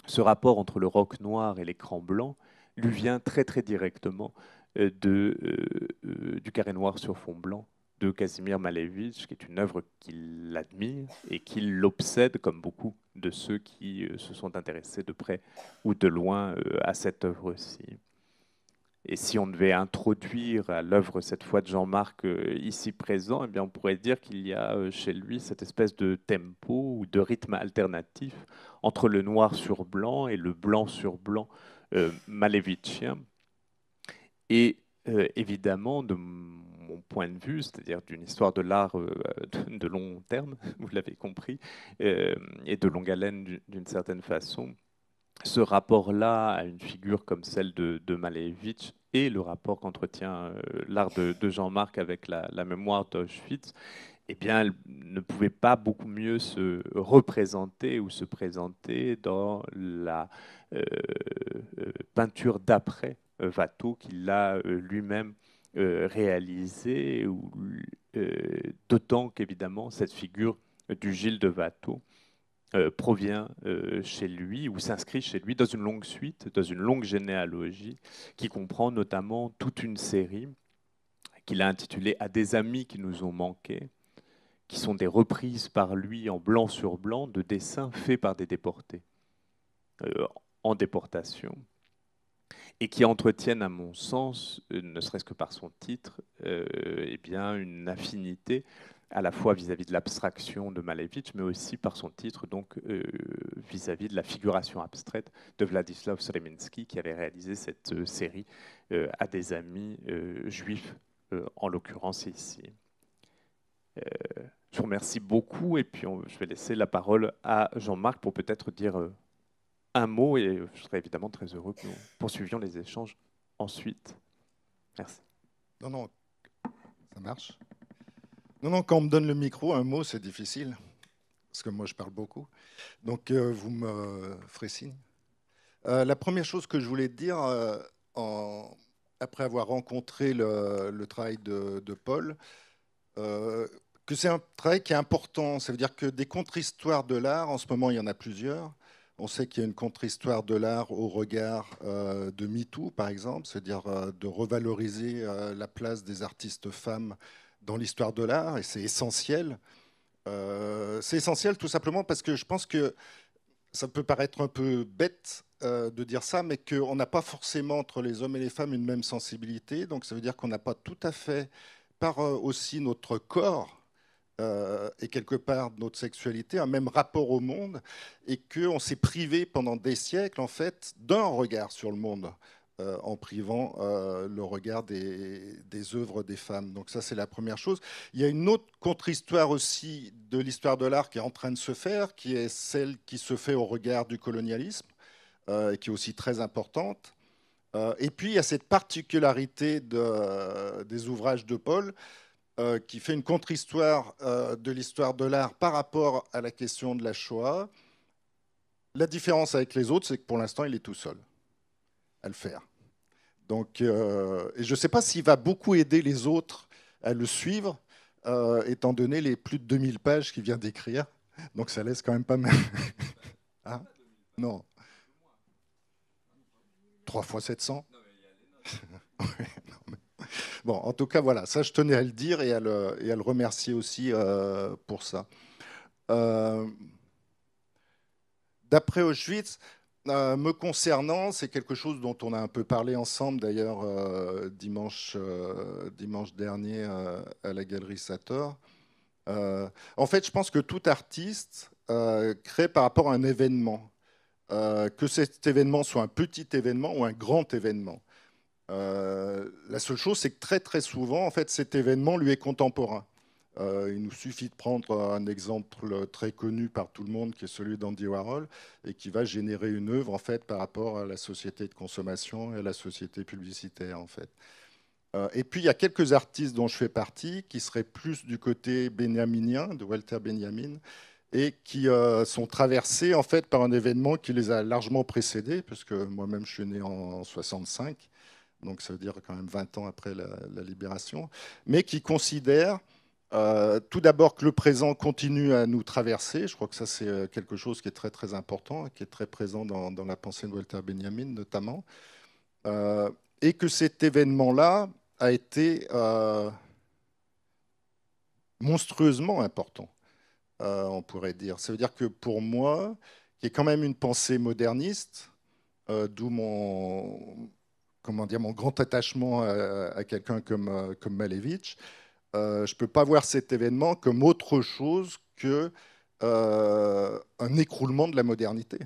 A: ce rapport entre le roc noir et l'écran blanc lui vient très très directement du carré noir sur fond blanc de Kazimir Malevich, qui est une œuvre qu'il admire et qui l'obsède comme beaucoup de ceux qui se sont intéressés de près ou de loin à cette œuvre-ci. Et si on devait introduire à l'œuvre cette fois de Jean-Marc ici présent, eh bien on pourrait dire qu'il y a chez lui cette espèce de tempo ou de rythme alternatif entre le noir sur blanc et le blanc sur blanc malévichien. Et évidemment, de mon point de vue, c'est-à-dire d'une histoire de l'art de long terme, vous l'avez compris, et de longue haleine d'une certaine façon. Ce rapport-là à une figure comme celle de Malevich et le rapport qu'entretient l'art de Jean-Marc avec la mémoire d'Auschwitz, eh bien, elle ne pouvait pas beaucoup mieux se représenter ou se présenter dans la peinture d'après Watteau qu'il a lui-même réalisée, d'autant qu'évidemment cette figure du Gilles de Watteau provient chez lui ou s'inscrit chez lui dans une longue suite, dans une longue généalogie qui comprend notamment toute une série qu'il a intitulée À des amis qui nous ont manqué, qui sont des reprises par lui en blanc sur blanc de dessins faits par des déportés en déportation et qui entretiennent, à mon sens, ne serait-ce que par son titre, eh bien, une affinité à la fois vis-à-vis de l'abstraction de Malevich, mais aussi par son titre, donc vis-à-vis de la figuration abstraite de Władysław Sreminski, qui avait réalisé cette série à des amis juifs, en l'occurrence ici. Je vous remercie beaucoup, et puis je vais laisser la parole à Jean-Marc pour peut-être dire un mot, et je serais évidemment très heureux que nous poursuivions les échanges ensuite. Merci.
B: Non, non, ça marche. Non, non, quand on me donne le micro, un mot, c'est difficile, parce que moi, je parle beaucoup. Donc, vous me ferez signe. La première chose que je voulais te dire, après avoir rencontré le travail de Paul, que c'est un travail qui est important. Ça veut dire que des contre-histoires de l'art, en ce moment, il y en a plusieurs. On sait qu'il y a une contre-histoire de l'art au regard de MeToo, par exemple, c'est-à-dire de revaloriser la place des artistes femmes dans l'histoire de l'art, et c'est essentiel. C'est essentiel tout simplement parce que je pense que ça peut paraître un peu bête de dire ça, mais qu'on n'a pas forcément entre les hommes et les femmes une même sensibilité. Donc ça veut dire qu'on n'a pas tout à fait, par aussi notre corps, et quelque part notre sexualité, un même rapport au monde, et qu'on s'est privé pendant des siècles, en fait, d'un regard sur le monde, en privant le regard des œuvres des femmes. Donc ça, c'est la première chose. Il y a une autre contre-histoire aussi de l'histoire de l'art qui est en train de se faire, qui est celle qui se fait au regard du colonialisme, et qui est aussi très importante. Et puis, il y a cette particularité des ouvrages de Paul, qui fait une contre-histoire de l'histoire de l'art par rapport à la question de la Shoah. La différence avec les autres, c'est que pour l'instant, il est tout seul à le faire. Donc, et je ne sais pas s'il va beaucoup aider les autres à le suivre, étant donné les plus de 2000 pages qu'il vient d'écrire. Donc, ça laisse quand même pas mal. Hein? Non. 3 fois 700. Bon, en tout cas, voilà, ça je tenais à le dire et à le remercier aussi pour ça. D'après Auschwitz, me concernant, c'est quelque chose dont on a un peu parlé ensemble d'ailleurs dimanche dernier à la Galerie Sator. En fait, je pense que tout artiste crée par rapport à un événement, que cet événement soit un petit événement ou un grand événement. La seule chose, c'est que très très souvent, en fait, cet événement lui est contemporain. Il nous suffit de prendre un exemple très connu par tout le monde, qui est celui d'Andy Warhol, et qui va générer une œuvre en fait par rapport à la société de consommation et à la société publicitaire en fait. Et puis il y a quelques artistes dont je fais partie, qui seraient plus du côté benjaminien, de Walter Benjamin, et qui sont traversés en fait par un événement qui les a largement précédés, parce que moi-même je suis né en 65. Donc ça veut dire quand même 20 ans après la libération, mais qui considère tout d'abord que le présent continue à nous traverser. Je crois que ça c'est quelque chose qui est très très important, qui est très présent dans la pensée de Walter Benjamin notamment, et que cet événement-là a été monstrueusement important, on pourrait dire. Ça veut dire que pour moi, qui est quand même une pensée moderniste, d'où mon grand attachement à quelqu'un comme Malevich, je ne peux pas voir cet événement comme autre chose qu'un écroulement de la modernité.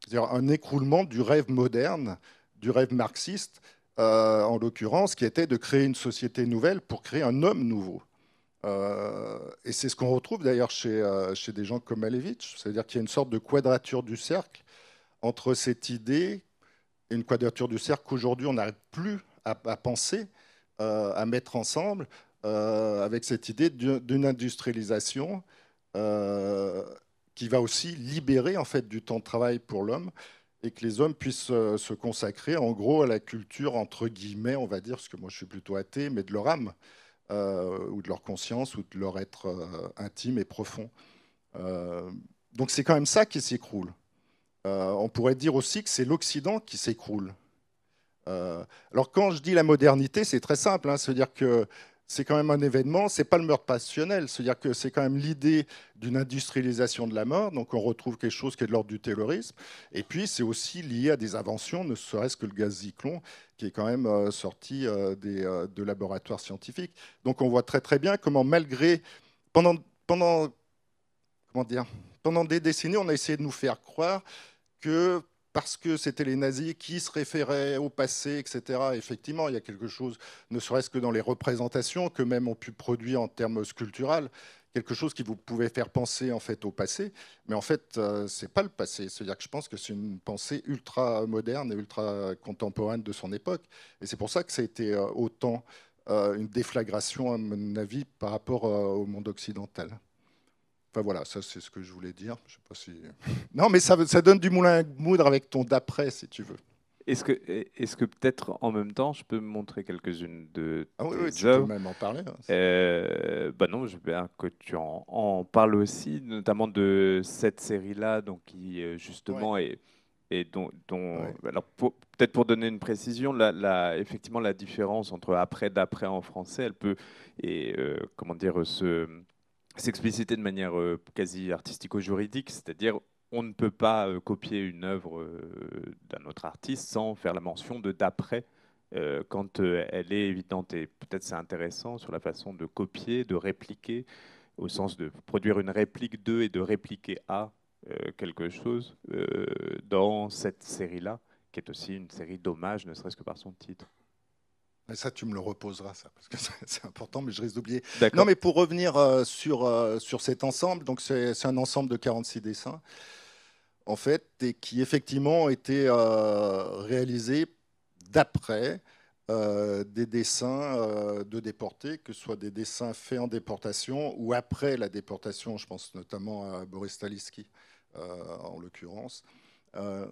B: C'est-à-dire un écroulement du rêve moderne, du rêve marxiste, en l'occurrence, qui était de créer une société nouvelle pour créer un homme nouveau. Et c'est ce qu'on retrouve d'ailleurs chez des gens comme Malevich, c'est-à-dire qu'il y a une sorte de quadrature du cercle entre cette idée, et une quadrature du cercle qu'aujourd'hui on n'arrive plus à penser, à mettre ensemble, avec cette idée d'une industrialisation qui va aussi libérer en fait du temps de travail pour l'homme et que les hommes puissent se consacrer en gros à la culture entre guillemets, on va dire, parce que moi je suis plutôt athée, mais de leur âme ou de leur conscience ou de leur être intime et profond. Euh, donc c'est quand même ça qui s'écroule. On pourrait dire aussi que c'est l'Occident qui s'écroule. Alors quand je dis la modernité, c'est très simple, hein, c'est-à-dire que c'est quand même un événement, c'est pas le meurtre passionnel, c'est-à-dire que c'est quand même l'idée d'une industrialisation de la mort, donc on retrouve quelque chose qui est de l'ordre du terrorisme, et puis c'est aussi lié à des inventions, ne serait-ce que le gaz Zyklon, qui est quand même sorti de laboratoires scientifiques. Donc on voit très très bien comment malgré, pendant, pendant, comment dire, pendant des décennies, on a essayé de nous faire croire que parce que c'était les nazis qui se référaient au passé, etc. Effectivement, il y a quelque chose, ne serait-ce que dans les représentations que même ont pu produire en termes sculpturaux, quelque chose qui vous pouvait faire penser en fait au passé, mais en fait, c'est pas le passé. C'est-à-dire que je pense que c'est une pensée ultra moderne et ultra contemporaine de son époque, et c'est pour ça que ça a été autant une déflagration, à mon avis, par rapport au monde occidental. Enfin voilà, ça c'est ce que je voulais dire. Je sais pas si... Non, mais ça donne du moulin à moudre avec ton d'après, si tu veux.
A: Est-ce que peut-être en même temps, je peux me montrer quelques-unes de
B: Ah oui, oui,
A: tes
B: tu peux
A: œuvres?
B: même en parler, hein.
A: Bah non, je veux bien que tu en parles aussi, notamment de cette série-là, donc qui
B: Ouais,
A: justement est et
B: ouais.
A: alors peut-être pour donner une précision, effectivement la différence entre après, d'après en français, elle peut et comment dire s'expliciter de manière quasi artistico-juridique, c'est-à-dire on ne peut pas copier une œuvre d'un autre artiste sans faire la mention de d'après quand elle est évidente. Et peut-être c'est intéressant sur la façon de copier, de répliquer, au sens de produire une réplique de et de répliquer à quelque chose dans cette série-là, qui est aussi une série d'hommages, ne serait-ce que par son titre.
B: Mais ça, tu me le reposeras, ça, parce que c'est important, mais je risque d'oublier. Non,
A: D'accord.
B: mais pour revenir sur cet ensemble, donc c'est un ensemble de 46 dessins, en fait, et qui effectivement ont été réalisés d'après des dessins de déportés, que ce soit des dessins faits en déportation ou après la déportation. Je pense notamment à Boris Stalinski, en l'occurrence. Euh,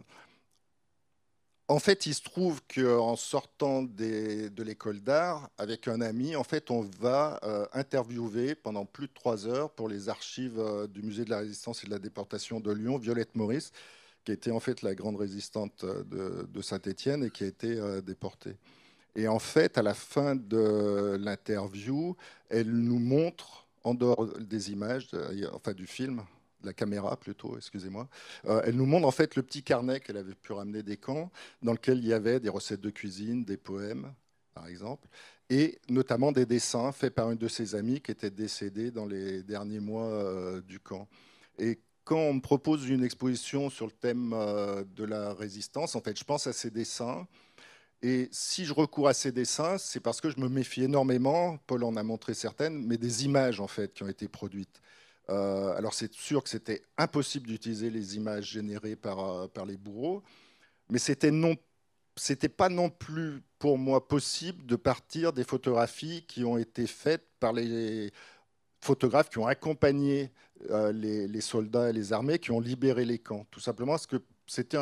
B: En fait, il se trouve qu'en sortant de l'école d'art, avec un ami, en fait, on va interviewer pendant plus de 3 heures pour les archives du Musée de la Résistance et de la Déportation de Lyon, Violette Maurice, qui était en fait la grande résistante de Saint-Étienne et qui a été déportée. Et en fait, à la fin de l'interview, elle nous montre, en dehors des images, enfin du film, de la caméra plutôt, excusez-moi, elle nous montre en fait le petit carnet qu'elle avait pu ramener des camps, dans lequel il y avait des recettes de cuisine, des poèmes, par exemple, et notamment des dessins faits par une de ses amies qui était décédée dans les derniers mois du camp. Et quand on me propose une exposition sur le thème de la résistance, en fait, je pense à ces dessins et si je recours à ces dessins, c'est parce que je me méfie énormément, Paul en a montré certaines, mais des images en fait qui ont été produites. Alors c'est sûr que c'était impossible d'utiliser les images générées par les bourreaux, mais c'était pas non plus pour moi possible de partir des photographies qui ont été faites par les photographes qui ont accompagné les soldats et les armées qui ont libéré les camps. Tout simplement parce que c'était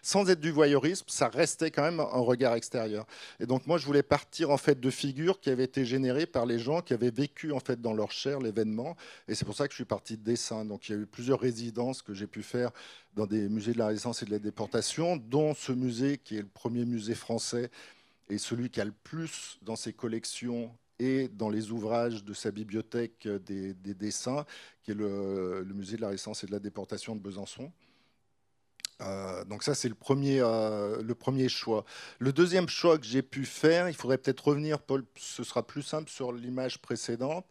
B: sans être du voyeurisme, ça restait quand même un regard extérieur. Et donc moi, je voulais partir en fait de figures qui avaient été générées par les gens qui avaient vécu en fait dans leur chair l'événement. Et c'est pour ça que je suis parti de dessin. Donc il y a eu plusieurs résidences que j'ai pu faire dans des musées de la Résistance et de la Déportation, dont ce musée qui est le premier musée français et celui qui a le plus dans ses collections et dans les ouvrages de sa bibliothèque des dessins, qui est le musée de la Résistance et de la Déportation de Besançon. Donc ça, c'est le premier choix. Le deuxième choix que j'ai pu faire, il faudrait peut-être revenir, Paul, ce sera plus simple sur l'image précédente.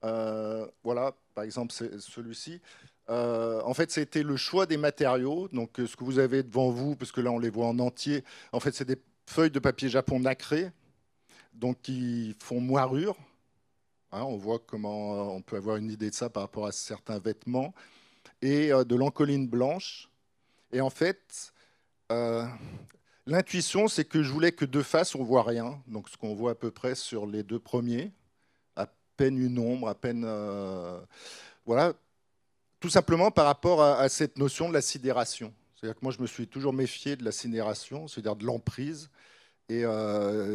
B: Voilà, par exemple, c'est celui-ci. En fait, c'était le choix des matériaux. Donc, ce que vous avez devant vous, parce que là, on les voit en entier, en fait, c'est feuilles de papier japon nacrées, donc qui font moirure. Hein, on voit comment on peut avoir une idée de ça par rapport à certains vêtements. Et de l'ancoline blanche. Et en fait, euh, l'intuition, c'est que je voulais que de face, on voit rien. Donc ce qu'on voit à peu près sur les deux premiers, à peine une ombre, à peine... voilà, tout simplement par rapport à cette notion de la sidération. C'est-à-dire que moi, je me suis toujours méfié de la sidération, c'est-à-dire de l'emprise. Et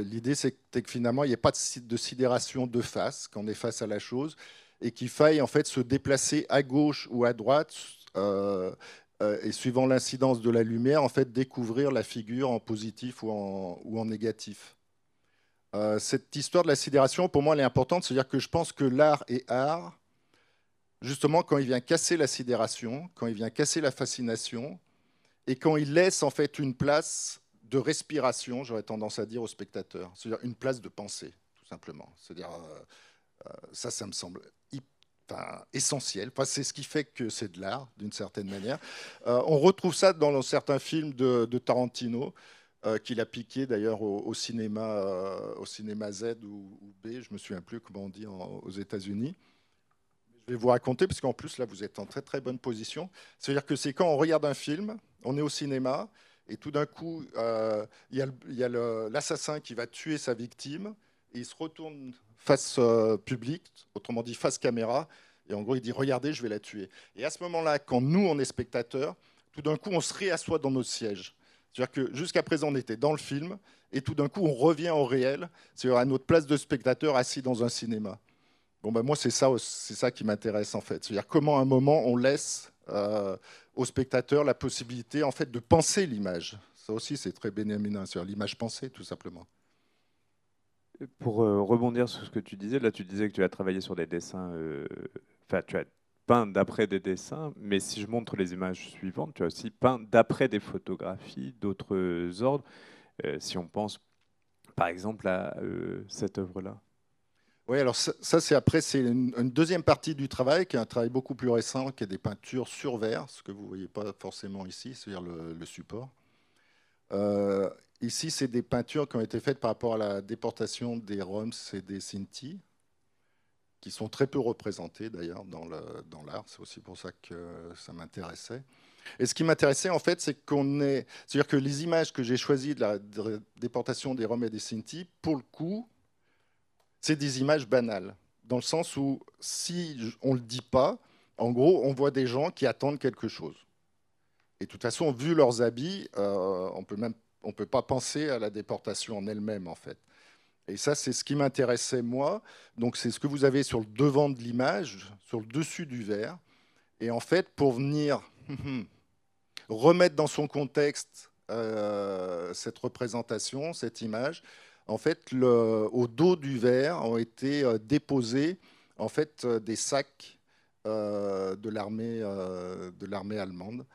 B: l'idée, c'était que finalement, il n'y ait pas de sidération de face, qu'on est face à la chose, et qu'il faille en fait se déplacer à gauche ou à droite, et suivant l'incidence de la lumière, en fait, découvrir la figure en positif ou en négatif. Cette histoire de la sidération, pour moi, elle est importante, c'est-à-dire que je pense que l'art est art, justement, quand il vient casser la sidération, quand il vient casser la fascination, et quand il laisse en fait une place de respiration, j'aurais tendance à dire au spectateur, c'est-à-dire une place de pensée, tout simplement. C'est-à-dire, ça me semble essentiel. Enfin, c'est ce qui fait que c'est de l'art, d'une certaine manière. On retrouve ça dans certains films de Tarantino, qu'il a piqué d'ailleurs au cinéma Z ou B, je me souviens plus comment on dit aux États-Unis. Je vais vous raconter, parce qu'en plus, là, vous êtes en très très bonne position. C'est-à-dire que c'est quand on regarde un film, on est au cinéma, et tout d'un coup, il y a l'assassin qui va tuer sa victime, et il se retourne face public, autrement dit face caméra, et en gros, il dit, regardez, je vais la tuer. Et à ce moment-là, quand nous, on est spectateurs, tout d'un coup, on se réassoit dans notre siège. C'est-à-dire que jusqu'à présent, on était dans le film, et tout d'un coup, on revient au réel, c'est-à-dire à notre place de spectateur assis dans un cinéma. Bon, ben moi, c'est ça qui m'intéresse en fait. C'est-à-dire comment à un moment on laisse au spectateur la possibilité en fait de penser l'image. Ça aussi, c'est très bénémin, c'est l'image pensée, tout simplement.
A: Pour rebondir sur ce que tu disais, là tu disais que tu as travaillé sur des dessins, enfin tu as peint d'après des dessins, mais si je montre les images suivantes, tu as aussi peint d'après des photographies d'autres ordres, si on pense par exemple à cette œuvre-là.
B: Oui, alors ça, c'est après, c'est une deuxième partie du travail, qui est un travail beaucoup plus récent, qui est des peintures sur verre, ce que vous ne voyez pas forcément ici, c'est-à-dire le support. Euh, Ici, c'est des peintures qui ont été faites par rapport à la déportation des Roms et des Sinti, qui sont très peu représentés d'ailleurs dans l'art. C'est aussi pour ça que ça m'intéressait. Et ce qui m'intéressait en fait, c'est-à-dire que les images que j'ai choisies de la déportation des Roms et des Sinti, pour le coup, c'est des images banales, dans le sens où si on ne le dit pas, en gros, on voit des gens qui attendent quelque chose. Et de toute façon, vu leurs habits, on peut pas penser à la déportation en elle-même, en fait. Et ça, c'est ce qui m'intéressait, moi. Donc, c'est ce que vous avez sur le devant de l'image, sur le dessus du verre. Et en fait, pour venir remettre dans son contexte cette représentation, cette image, en fait, au dos du verre ont été déposés en fait, des sacs de l'armée allemande,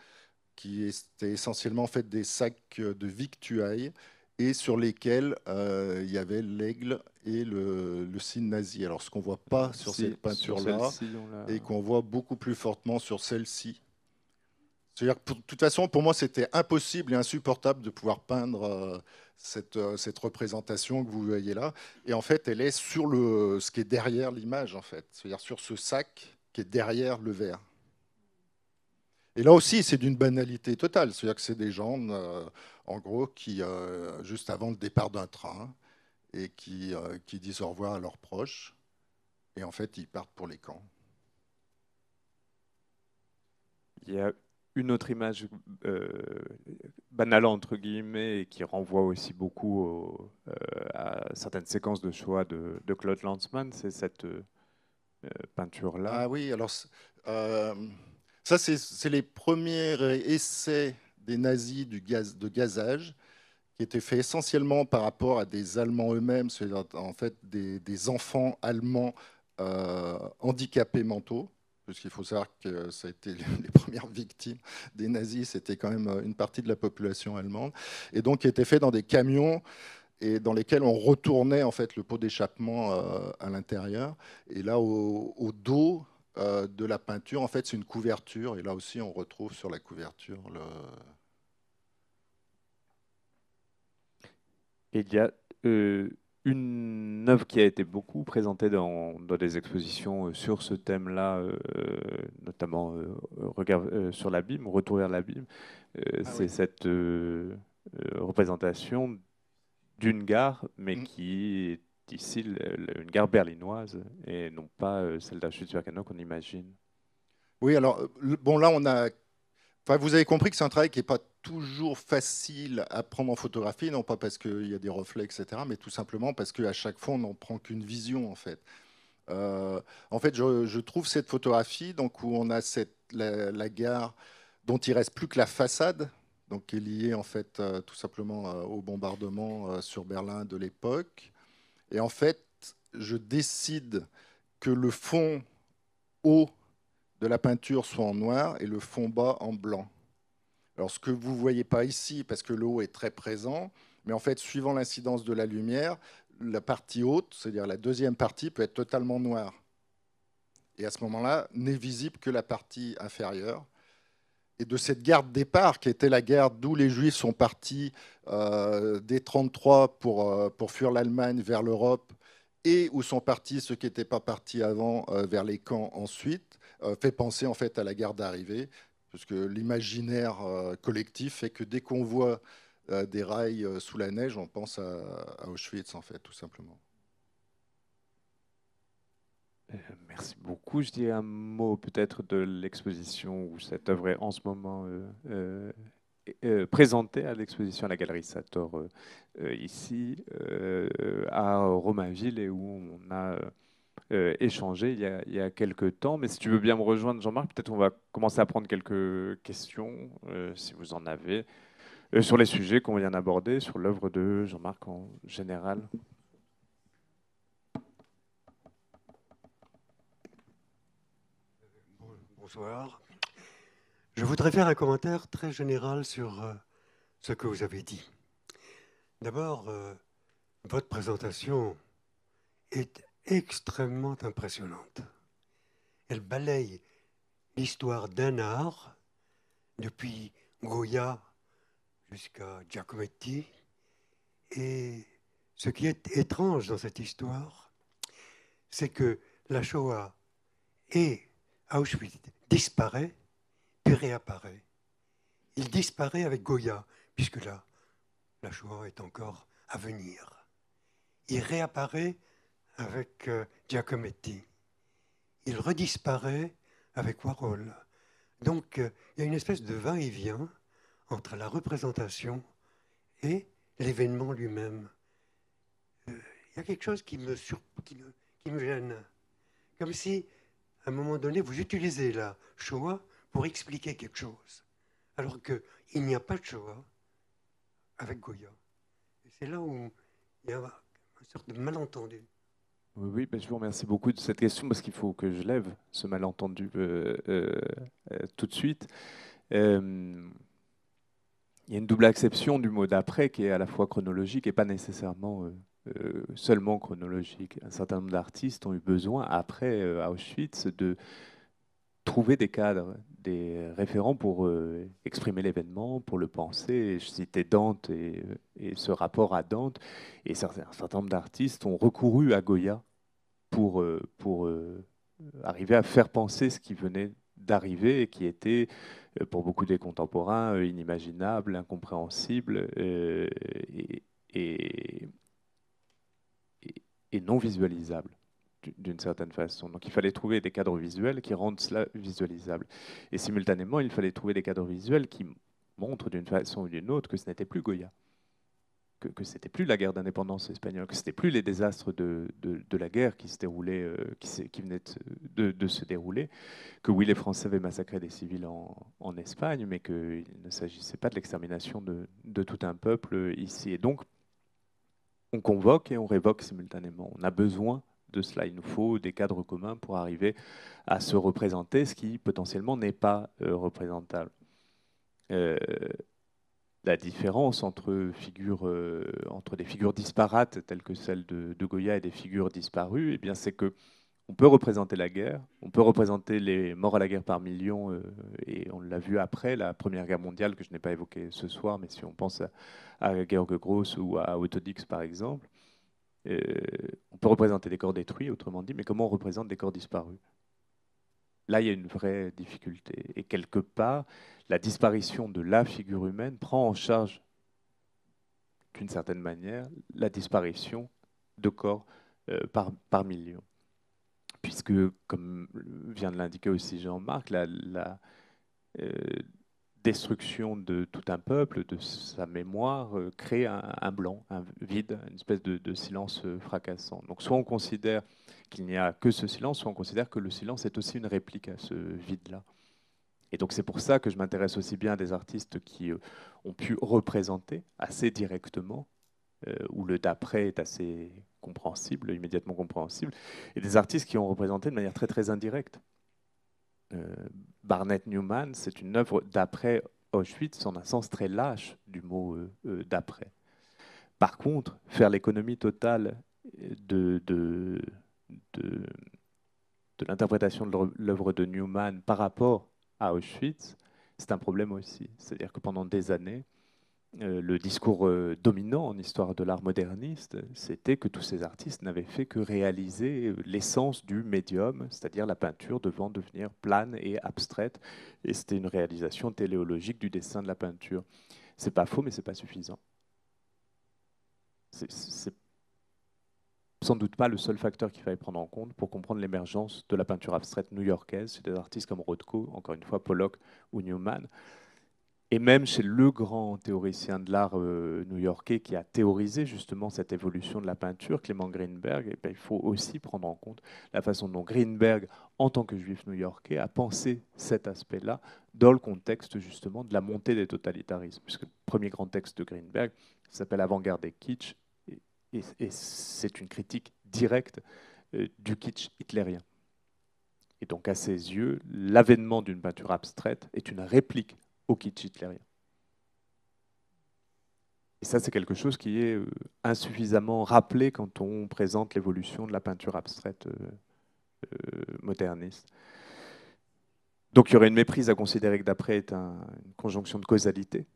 B: qui étaient essentiellement en fait, des sacs de victuailles et sur lesquels il y avait l'aigle et le signe nazi. Alors, ce qu'on ne voit pas sur
A: Si,
B: cette
A: sur
B: peinture-là,
A: celle-ci, on l'a.
B: et qu'on voit beaucoup plus fortement sur celle-ci. C'est-à-dire que de toute façon, pour moi, c'était impossible et insupportable de pouvoir peindre cette représentation que vous voyez là. Et en fait, elle est sur ce qui est derrière l'image, en fait. C'est-à-dire sur ce sac qui est derrière le verre. Et là aussi, c'est d'une banalité totale. C'est-à-dire que c'est des gens, en gros, qui, juste avant le départ d'un train, et qui disent au revoir à leurs proches. Et en fait, ils partent pour les camps.
A: Il y a une autre image banale entre guillemets et qui renvoie aussi beaucoup à certaines séquences de choix de Claude Lanzmann, c'est cette peinture-là.
B: Ah oui, alors euh, ça, c'est les premiers essais des nazis de gazage, qui étaient faits essentiellement par rapport à des Allemands eux-mêmes, c'est-à-dire en fait des enfants allemands handicapés mentaux. Parce qu'il faut savoir que ça a été les premières victimes des nazis, c'était quand même une partie de la population allemande, et donc qui étaient faits dans des camions et dans lesquels on retournait en fait le pot d'échappement à l'intérieur. Et là, au dos de la peinture, en fait, c'est une couverture. Et là aussi, on retrouve sur la couverture
A: Et il y a une œuvre qui a été beaucoup présentée dans des expositions sur ce thème-là, notamment Regard sur l'abîme, Retour vers l'abîme.
B: Ah
A: C'est
B: oui.
A: cette représentation d'une gare, mais
B: Mm.
A: qui est ici une gare berlinoise et non pas celle d'Auschwitz-Birkenau qu'on imagine.
B: Oui, alors, bon, là, enfin, vous avez compris que c'est un travail qui n'est pas toujours facile à prendre en photographie, non pas parce qu'il y a des reflets, etc., mais tout simplement parce qu'à chaque fois, on n'en prend qu'une vision, en fait. En fait, je trouve cette photographie, donc, où on a la gare dont il reste plus que la façade, donc qui est liée, en fait, tout simplement au bombardement sur Berlin de l'époque. Et en fait, je décide que le fond haut de la peinture soit en noir et le fond bas en blanc. Alors, ce que vous ne voyez pas ici, parce que le haut est très présent, mais en fait, suivant l'incidence de la lumière, la partie haute, c'est-à-dire la deuxième partie, peut être totalement noire. Et à ce moment-là, n'est visible que la partie inférieure. Et de cette gare de départ, qui était la gare d'où les Juifs sont partis dès 1933 pour fuir l'Allemagne vers l'Europe, et où sont partis ceux qui n'étaient pas partis avant vers les camps ensuite, fait penser en fait à la gare d'arrivée, puisque l'imaginaire collectif fait que dès qu'on voit des rails sous la neige, on pense à Auschwitz en fait, tout simplement.
A: Merci beaucoup. Je dis un mot peut-être de l'exposition où cette œuvre est en ce moment présentée à l'exposition à la Galerie Sator ici à Romainville et où on a échangé il y a quelques temps. Mais si tu veux bien me rejoindre, Jean-Marc, peut-être on va commencer à prendre quelques questions, si vous en avez, sur les sujets qu'on vient d'aborder, sur l'œuvre de Jean-Marc en général.
C: Bonsoir. Je voudrais faire un commentaire très général sur ce que vous avez dit. D'abord, votre présentation est extrêmement impressionnante. Elle balaye l'histoire d'un art, depuis Goya jusqu'à Giacometti. Et ce qui est étrange dans cette histoire, c'est que la Shoah et Auschwitz disparaît, puis réapparaît. Il disparaît avec Goya, puisque là, la Shoah est encore à venir. Il réapparaît avec Giacometti. Il redisparaît avec Warhol. Donc, il y a une espèce de va-et-vient entre la représentation et l'événement lui-même. Il y a quelque chose qui me gêne. Comme si, à un moment donné, vous utilisez la Shoah pour expliquer quelque chose, alors qu'il n'y a pas de Shoah avec Goya. Et c'est là où il y a une sorte de malentendu.
A: Oui, oui, ben, je vous remercie beaucoup de cette question parce qu'il faut que je lève ce malentendu tout de suite. Euh, il y a une double acception du mot d'après qui est à la fois chronologique et pas nécessairement seulement chronologique. Un certain nombre d'artistes ont eu besoin, après Auschwitz, de trouver des cadres, des référents pour exprimer l'événement, pour le penser. Je citais Dante et ce rapport à Dante. Et un certain nombre d'artistes ont recouru à Goya pour arriver à faire penser ce qui venait d'arriver et qui était, pour beaucoup des contemporains, inimaginable, incompréhensible et, et non visualisable d'une certaine façon. Donc il fallait trouver des cadres visuels qui rendent cela visualisable. Et simultanément, il fallait trouver des cadres visuels qui montrent d'une façon ou d'une autre que ce n'était plus Goya, que ce n'était plus la guerre d'indépendance espagnole, que ce n'était plus les désastres de la guerre qui se déroulaient, qui venaient de se dérouler, que oui, les Français avaient massacré des civils en Espagne, mais qu'il ne s'agissait pas de l'extermination de tout un peuple ici. Et donc, on convoque et on révoque simultanément. On a besoin de cela. Il nous faut des cadres communs pour arriver à se représenter ce qui potentiellement n'est pas représentable. Euh, la différence entre des figures disparates telles que celles de Goya et des figures disparues, eh bien, c'est que On peut représenter la guerre, on peut représenter les morts à la guerre par millions, et on l'a vu après la Première Guerre mondiale, que je n'ai pas évoquée ce soir, mais si on pense à Georg Gross ou à Autodix par exemple, on peut représenter des corps détruits, autrement dit, mais comment on représente des corps disparus? Là, il y a une vraie difficulté. Et quelque part, la disparition de la figure humaine prend en charge, d'une certaine manière, la disparition de corps par millions. Puisque, comme vient de l'indiquer aussi Jean-Marc, la destruction de tout un peuple, de sa mémoire, crée un blanc, un vide, une espèce de silence fracassant. Donc soit on considère qu'il n'y a que ce silence, soit on considère que le silence est aussi une réplique à ce vide-là. Et donc c'est pour ça que je m'intéresse aussi bien à des artistes qui ont pu représenter assez directement, où le d'après est assez compréhensible, immédiatement compréhensible, et des artistes qui ont représenté de manière très très indirecte. Barnett Newman, c'est une œuvre d'après Auschwitz en un sens très lâche du mot d'après. Par contre, faire l'économie totale de, de, de, de l'interprétation de l'œuvre de Newman par rapport à Auschwitz, c'est un problème aussi. C'est-à-dire que pendant des années, le discours dominant en histoire de l'art moderniste, c'était que tous ces artistes n'avaient fait que réaliser l'essence du médium, c'est-à-dire la peinture devant devenir plane et abstraite. Et c'était une réalisation téléologique du dessin de la peinture. C'est pas faux, mais c'est pas suffisant. C'est sans doute pas le seul facteur qu'il fallait prendre en compte pour comprendre l'émergence de la peinture abstraite new-yorkaise chez des artistes comme Rothko, encore une fois Pollock ou Newman. Et même chez le grand théoricien de l'art new-yorkais qui a théorisé justement cette évolution de la peinture, Clément Greenberg, et bien, il faut aussi prendre en compte la façon dont Greenberg, en tant que juif new-yorkais, a pensé cet aspect-là dans le contexte justement de la montée des totalitarismes. Puisque le premier grand texte de Greenberg s'appelle Avant-garde et kitsch, et c'est une critique directe du kitsch hitlérien. Et donc à ses yeux, l'avènement d'une peinture abstraite est une réplique au kitsch hitlérien. Et ça, c'est quelque chose qui est insuffisamment rappelé quand on présente l'évolution de la peinture abstraite moderniste. Donc il y aurait une méprise à considérer que d'après est une conjonction de causalité.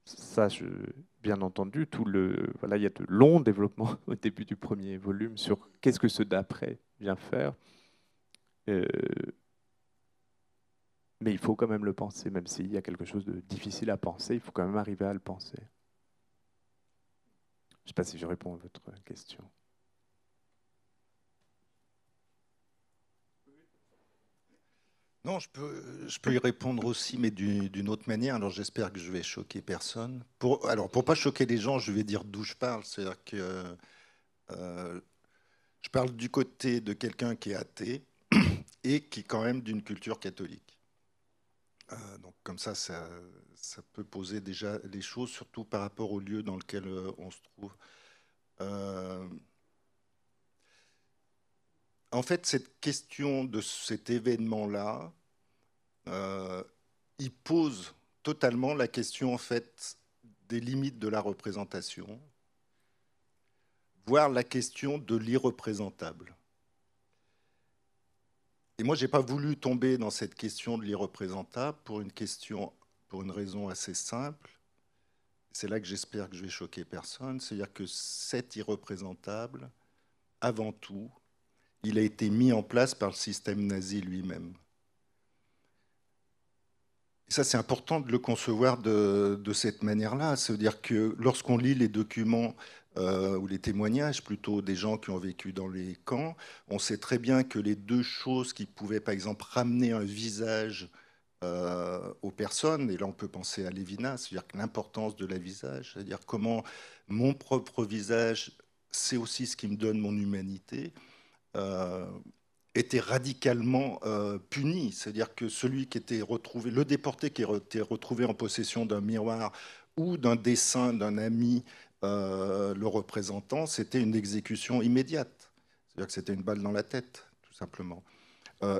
A: Ça, bien entendu, voilà, il y a de longs développements au début du premier volume sur qu'est-ce que ce d'après vient faire. Mais il faut quand même le penser, même s'il y a quelque chose de difficile à penser, il faut quand même arriver à le penser. Je ne sais pas si je réponds à votre question.
B: Non, je peux y répondre aussi, mais d'une autre manière. Alors j'espère que je vais choquer personne. Pour pas choquer les gens, je vais dire d'où je parle. C'est-à-dire que je parle du côté de quelqu'un qui est athée et qui est quand même d'une culture catholique. Donc comme ça peut poser déjà les choses, surtout par rapport au lieu dans lequel on se trouve. En fait, cette question de cet événement-là, il pose totalement la question en fait des limites de la représentation, voire la question de l'irreprésentable. Et moi, j'ai pas voulu tomber dans cette question de l'irreprésentable pour une raison assez simple. C'est là que j'espère que je vais choquer personne. C'est-à-dire que cet irreprésentable, avant tout, il a été mis en place par le système nazi lui-même. Et ça, c'est important de le concevoir de cette manière-là. C'est-à-dire que lorsqu'on lit les documents ou les témoignages plutôt des gens qui ont vécu dans les camps, on sait très bien que les deux choses qui pouvaient, par exemple, ramener un visage aux personnes, et là on peut penser à Lévinas, c'est-à-dire que l'importance de la visage, c'est-à-dire comment mon propre visage, c'est aussi ce qui me donne mon humanité, était radicalement puni. C'est-à-dire que celui qui était retrouvé, le déporté qui était retrouvé en possession d'un miroir ou d'un dessin d'un ami le représentant, c'était une exécution immédiate. C'est-à-dire que c'était une balle dans la tête, tout simplement.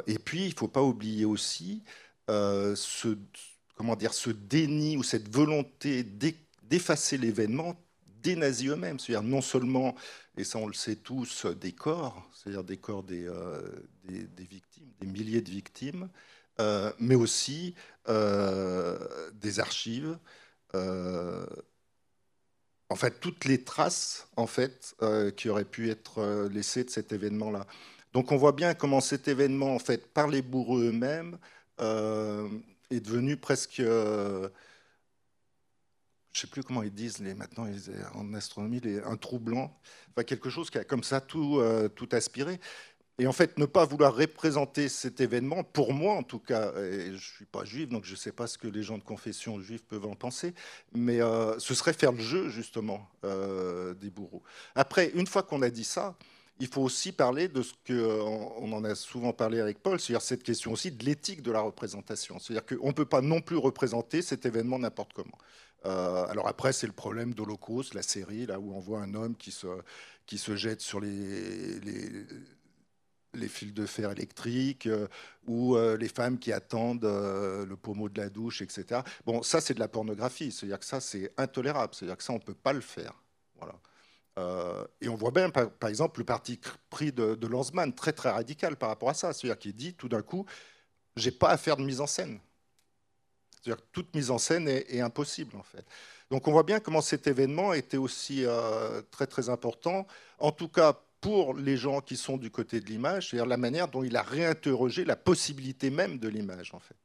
B: Et puis, il ne faut pas oublier aussi ce déni ou cette volonté d'effacer l'événement des nazis eux-mêmes, c'est-à-dire non seulement, et ça on le sait tous, des corps, c'est-à-dire des corps des victimes, des milliers de victimes, mais aussi des archives, en fait, toutes les traces en fait, qui auraient pu être laissées de cet événement-là. Donc on voit bien comment cet événement, en fait, par les bourreaux eux-mêmes, est devenu presque... je ne sais plus comment ils disent maintenant en astronomie, un trou blanc, enfin, quelque chose qui a comme ça tout aspiré. Et en fait, ne pas vouloir représenter cet événement, pour moi en tout cas, et je ne suis pas juif, donc je ne sais pas ce que les gens de confession juive peuvent en penser, mais ce serait faire le jeu, justement, des bourreaux. Après, une fois qu'on a dit ça, il faut aussi parler de ce qu'on en a souvent parlé avec Paul, c'est-à-dire cette question aussi de l'éthique de la représentation. C'est-à-dire qu'on ne peut pas non plus représenter cet événement n'importe comment. Alors après, c'est le problème d'Holocauste, la série, là où on voit un homme qui se jette sur les fils de fer électriques, ou les femmes qui attendent le pommeau de la douche, etc. Bon, ça, c'est de la pornographie. C'est-à-dire que ça, c'est intolérable. C'est-à-dire que ça, on ne peut pas le faire. Voilà. Et on voit bien, par exemple, le parti pris de Lanzmann, très, très radical par rapport à ça. C'est-à-dire qu'il dit, tout d'un coup, j'ai pas à faire de mise en scène. C'est-à-dire que toute mise en scène est impossible, en fait. Donc on voit bien comment cet événement était aussi très, très important, en tout cas pour les gens qui sont du côté de l'image, c'est-à-dire la manière dont il a réinterrogé la possibilité même de l'image, en fait.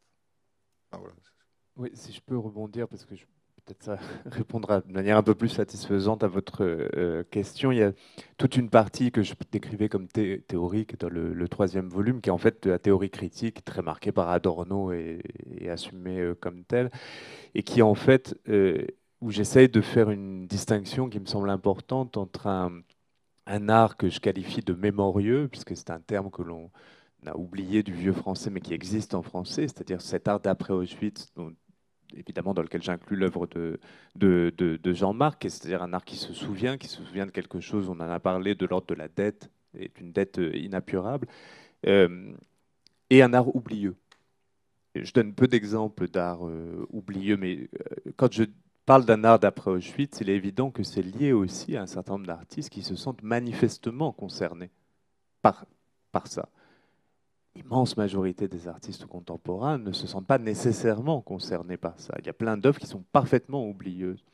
B: Enfin, voilà.
A: Oui, si je peux rebondir, parce que peut-être ça répondra de manière un peu plus satisfaisante à votre question. Il y a toute une partie que je décrivais comme théorique dans le troisième volume, qui est en fait de la théorie critique, très marquée par Adorno et assumée comme telle, et qui en fait, où j'essaye de faire une distinction qui me semble importante entre un art que je qualifie de mémorieux, puisque c'est un terme que l'on a oublié du vieux français, mais qui existe en français, c'est-à-dire cet art d'après Auschwitz, évidemment dans lequel j'inclus l'œuvre de Jean-Marc, c'est-à-dire un art qui se souvient de quelque chose, on en a parlé, de l'ordre de la dette, et d'une dette inappurable, et un art oublieux. Je donne peu d'exemples d'art oublieux, mais quand je parle d'un art d'après Auschwitz, il est évident que c'est lié aussi à un certain nombre d'artistes qui se sentent manifestement concernés par ça. L'immense majorité des artistes contemporains ne se sentent pas nécessairement concernés par ça. Il y a plein d'œuvres qui sont parfaitement oublieuses.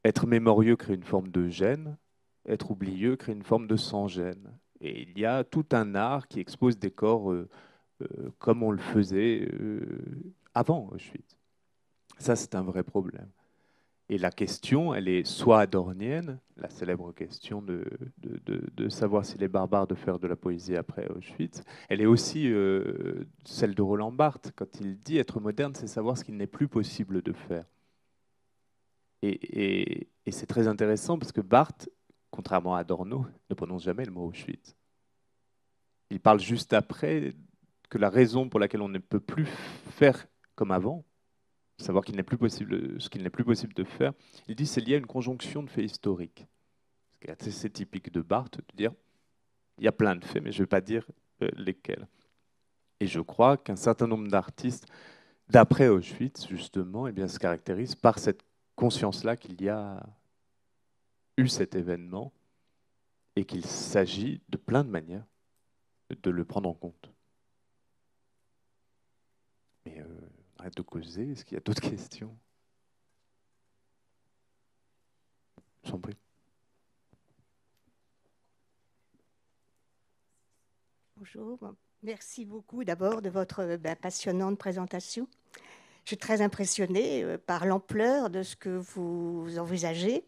A: Être mémorieux crée une forme de gêne, être oublieux crée une forme de sans-gêne. Et il y a tout un art qui expose des corps comme on le faisait avant Auschwitz. Ça, c'est un vrai problème. Et la question, elle est soit adornienne, la célèbre question de savoir s'il est barbare de faire de la poésie après Auschwitz. Elle est aussi celle de Roland Barthes, quand il dit être moderne, c'est savoir ce qu'il n'est plus possible de faire. Et c'est très intéressant parce que Barthes, contrairement à Adorno, ne prononce jamais le mot Auschwitz. Il parle juste après que la raison pour laquelle on ne peut plus faire comme avant, savoir qu'il n'est plus possible, ce qu'il n'est plus possible de faire, il dit c'est lié à une conjonction de faits historiques. Ce qui est assez typique de Barthes, de dire il y a plein de faits, mais je ne vais pas dire lesquels. Et je crois qu'un certain nombre d'artistes, d'après Auschwitz, justement, eh bien, se caractérisent par cette conscience-là qu'il y a eu cet événement et qu'il s'agit de plein de manières de le prendre en compte. Mais arrête de causer, est-ce qu'il y a d'autres questions? J'en prie.
D: Bonjour, merci beaucoup d'abord de votre passionnante présentation. Je suis très impressionnée par l'ampleur de ce que vous envisagez.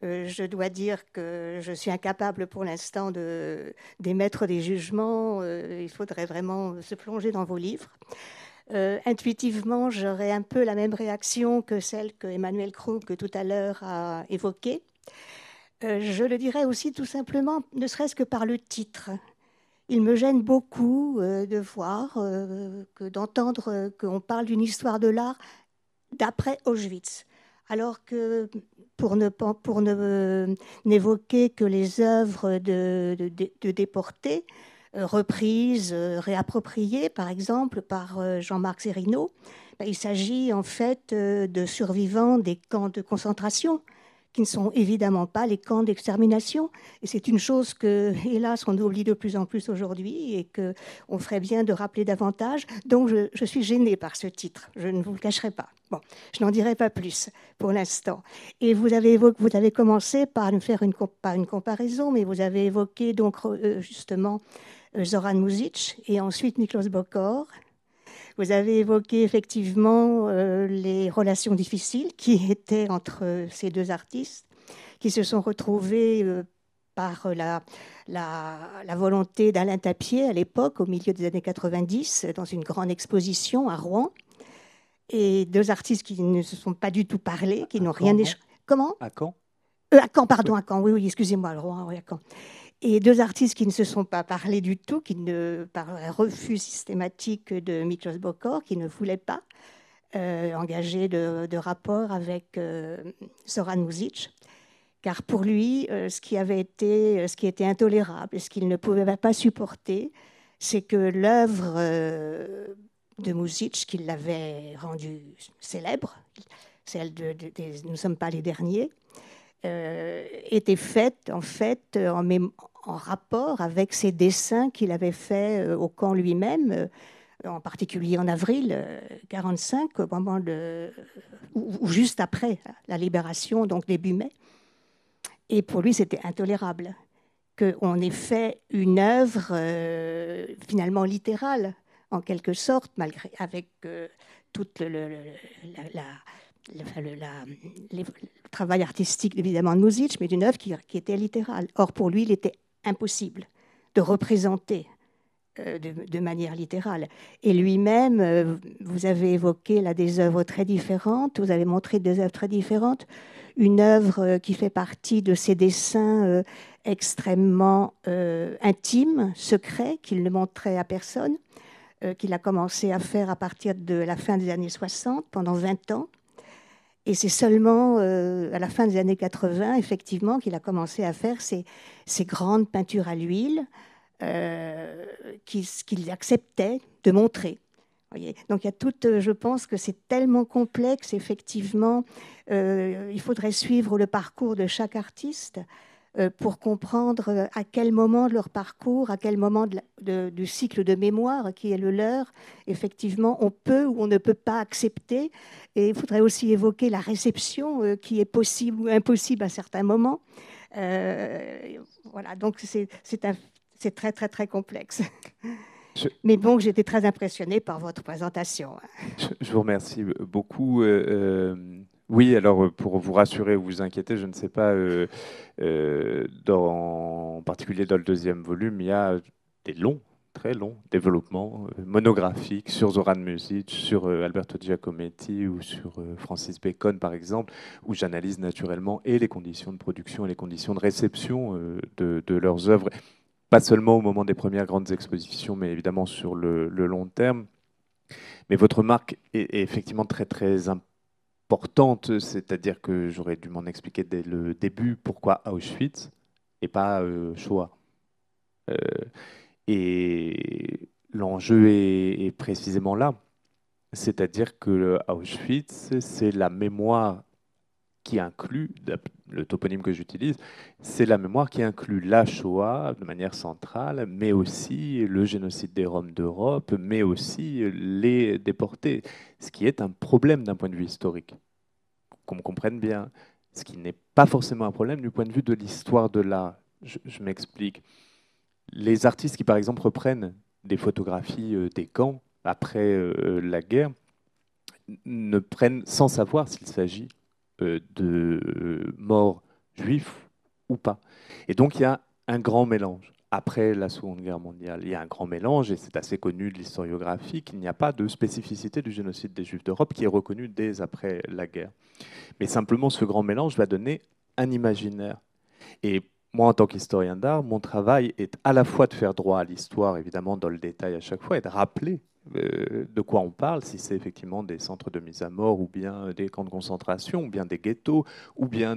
D: Je dois dire que je suis incapable pour l'instant d'émettre des jugements. Il faudrait vraiment se plonger dans vos livres. Intuitivement, j'aurais un peu la même réaction que celle que Emmanuel Krug tout à l'heure a évoquée. Je le dirais aussi tout simplement, ne serait-ce que par le titre. Il me gêne beaucoup de voir, d'entendre qu'on parle d'une histoire de l'art d'après Auschwitz, alors que pour n'évoquer que les œuvres de déportés, reprises, réappropriées, par exemple, par Jean-Marc Serino, il s'agit en fait de survivants des camps de concentration qui ne sont évidemment pas les camps d'extermination. Et c'est une chose que, hélas, on oublie de plus en plus aujourd'hui et qu'on ferait bien de rappeler davantage. Donc, je suis gênée par ce titre, je ne vous le cacherai pas. Bon, je n'en dirai pas plus pour l'instant. Et vous avez commencé par nous faire une comparaison, mais vous avez évoqué donc justement Zoran Muzic et ensuite Miklos Bokor. Vous avez évoqué effectivement les relations difficiles qui étaient entre ces deux artistes, qui se sont retrouvés par la volonté d'Alain Tapier à l'époque, au milieu des années 90, dans une grande exposition à Rouen. Et deux artistes qui ne se sont pas du tout parlé, qui n'ont rien échangé. Comment ?
A: À Caen
D: À Caen, pardon, à Caen. Oui, excusez-moi, Rouen, oui, à Caen. Et deux artistes qui ne se sont pas parlé du tout, par un refus systématique de Miklos Bokor, qui ne voulait pas engager de rapport avec Zoran Muzic. Car pour lui, ce qui était intolérable et ce qu'il ne pouvait pas supporter, c'est que l'œuvre de Muzic, qui l'avait rendue célèbre, celle Nous ne sommes pas les derniers, était faite en fait en rapport avec ses dessins qu'il avait faits au camp lui-même, en particulier en avril 1945, au moment ou juste après la libération, donc début mai. Et pour lui, c'était intolérable qu'on ait fait une œuvre finalement littérale, en quelque sorte, avec tout le travail artistique évidemment de Muzic, mais d'une œuvre qui était littérale. Or, pour lui, il était impossible de représenter de manière littérale. Et lui-même, vous avez évoqué là des œuvres très différentes, vous avez montré des œuvres très différentes. Une œuvre qui fait partie de ses dessins extrêmement intimes, secrets, qu'il ne montrait à personne, qu'il a commencé à faire à partir de la fin des années 60, pendant 20 ans. Et c'est seulement à la fin des années 80, effectivement, qu'il a commencé à faire ces grandes peintures à l'huile qu'il acceptait de montrer. Voyez, donc il y a je pense que c'est tellement complexe, effectivement. Il faudrait suivre le parcours de chaque artiste pour comprendre à quel moment de leur parcours, à quel moment du cycle de mémoire qui est le leur, effectivement, on peut ou on ne peut pas accepter. Et il faudrait aussi évoquer la réception qui est possible ou impossible à certains moments. Voilà, donc c'est très, très, très complexe. Mais bon, j'étais très impressionnée par votre présentation.
A: Je vous remercie beaucoup. Oui, alors pour vous rassurer ou vous inquiéter, je ne sais pas, en particulier dans le deuxième volume, il y a des très longs développements monographiques sur Zoran Muzic, sur Alberto Giacometti ou sur Francis Bacon, par exemple, où j'analyse naturellement et les conditions de production et les conditions de réception de leurs œuvres, pas seulement au moment des premières grandes expositions, mais évidemment sur le long terme. Mais votre remarque est effectivement très, très importante, c'est-à-dire que j'aurais dû m'en expliquer dès le début pourquoi Auschwitz et pas Shoah. Et l'enjeu est précisément là. C'est-à-dire que Auschwitz, c'est la mémoire qui inclut, le toponyme que j'utilise, c'est la mémoire qui inclut la Shoah de manière centrale, mais aussi le génocide des Roms d'Europe, mais aussi les déportés, ce qui est un problème d'un point de vue historique, qu'on me comprenne bien, ce qui n'est pas forcément un problème du point de vue de l'histoire de l'art. Je m'explique. Les artistes qui, par exemple, reprennent des photographies des camps après la guerre ne prennent sans savoir s'il s'agit de morts juifs ou pas. Et donc il y a un grand mélange. Après la Seconde Guerre mondiale, il y a un grand mélange, et c'est assez connu de l'historiographie, qu'il n'y a pas de spécificité du génocide des Juifs d'Europe qui est reconnue dès après la guerre. Mais simplement, ce grand mélange va donner un imaginaire. Et moi, en tant qu'historien d'art, mon travail est à la fois de faire droit à l'histoire, évidemment dans le détail à chaque fois, et de rappeler de quoi on parle, si c'est effectivement des centres de mise à mort, ou bien des camps de concentration, ou bien des ghettos, ou bien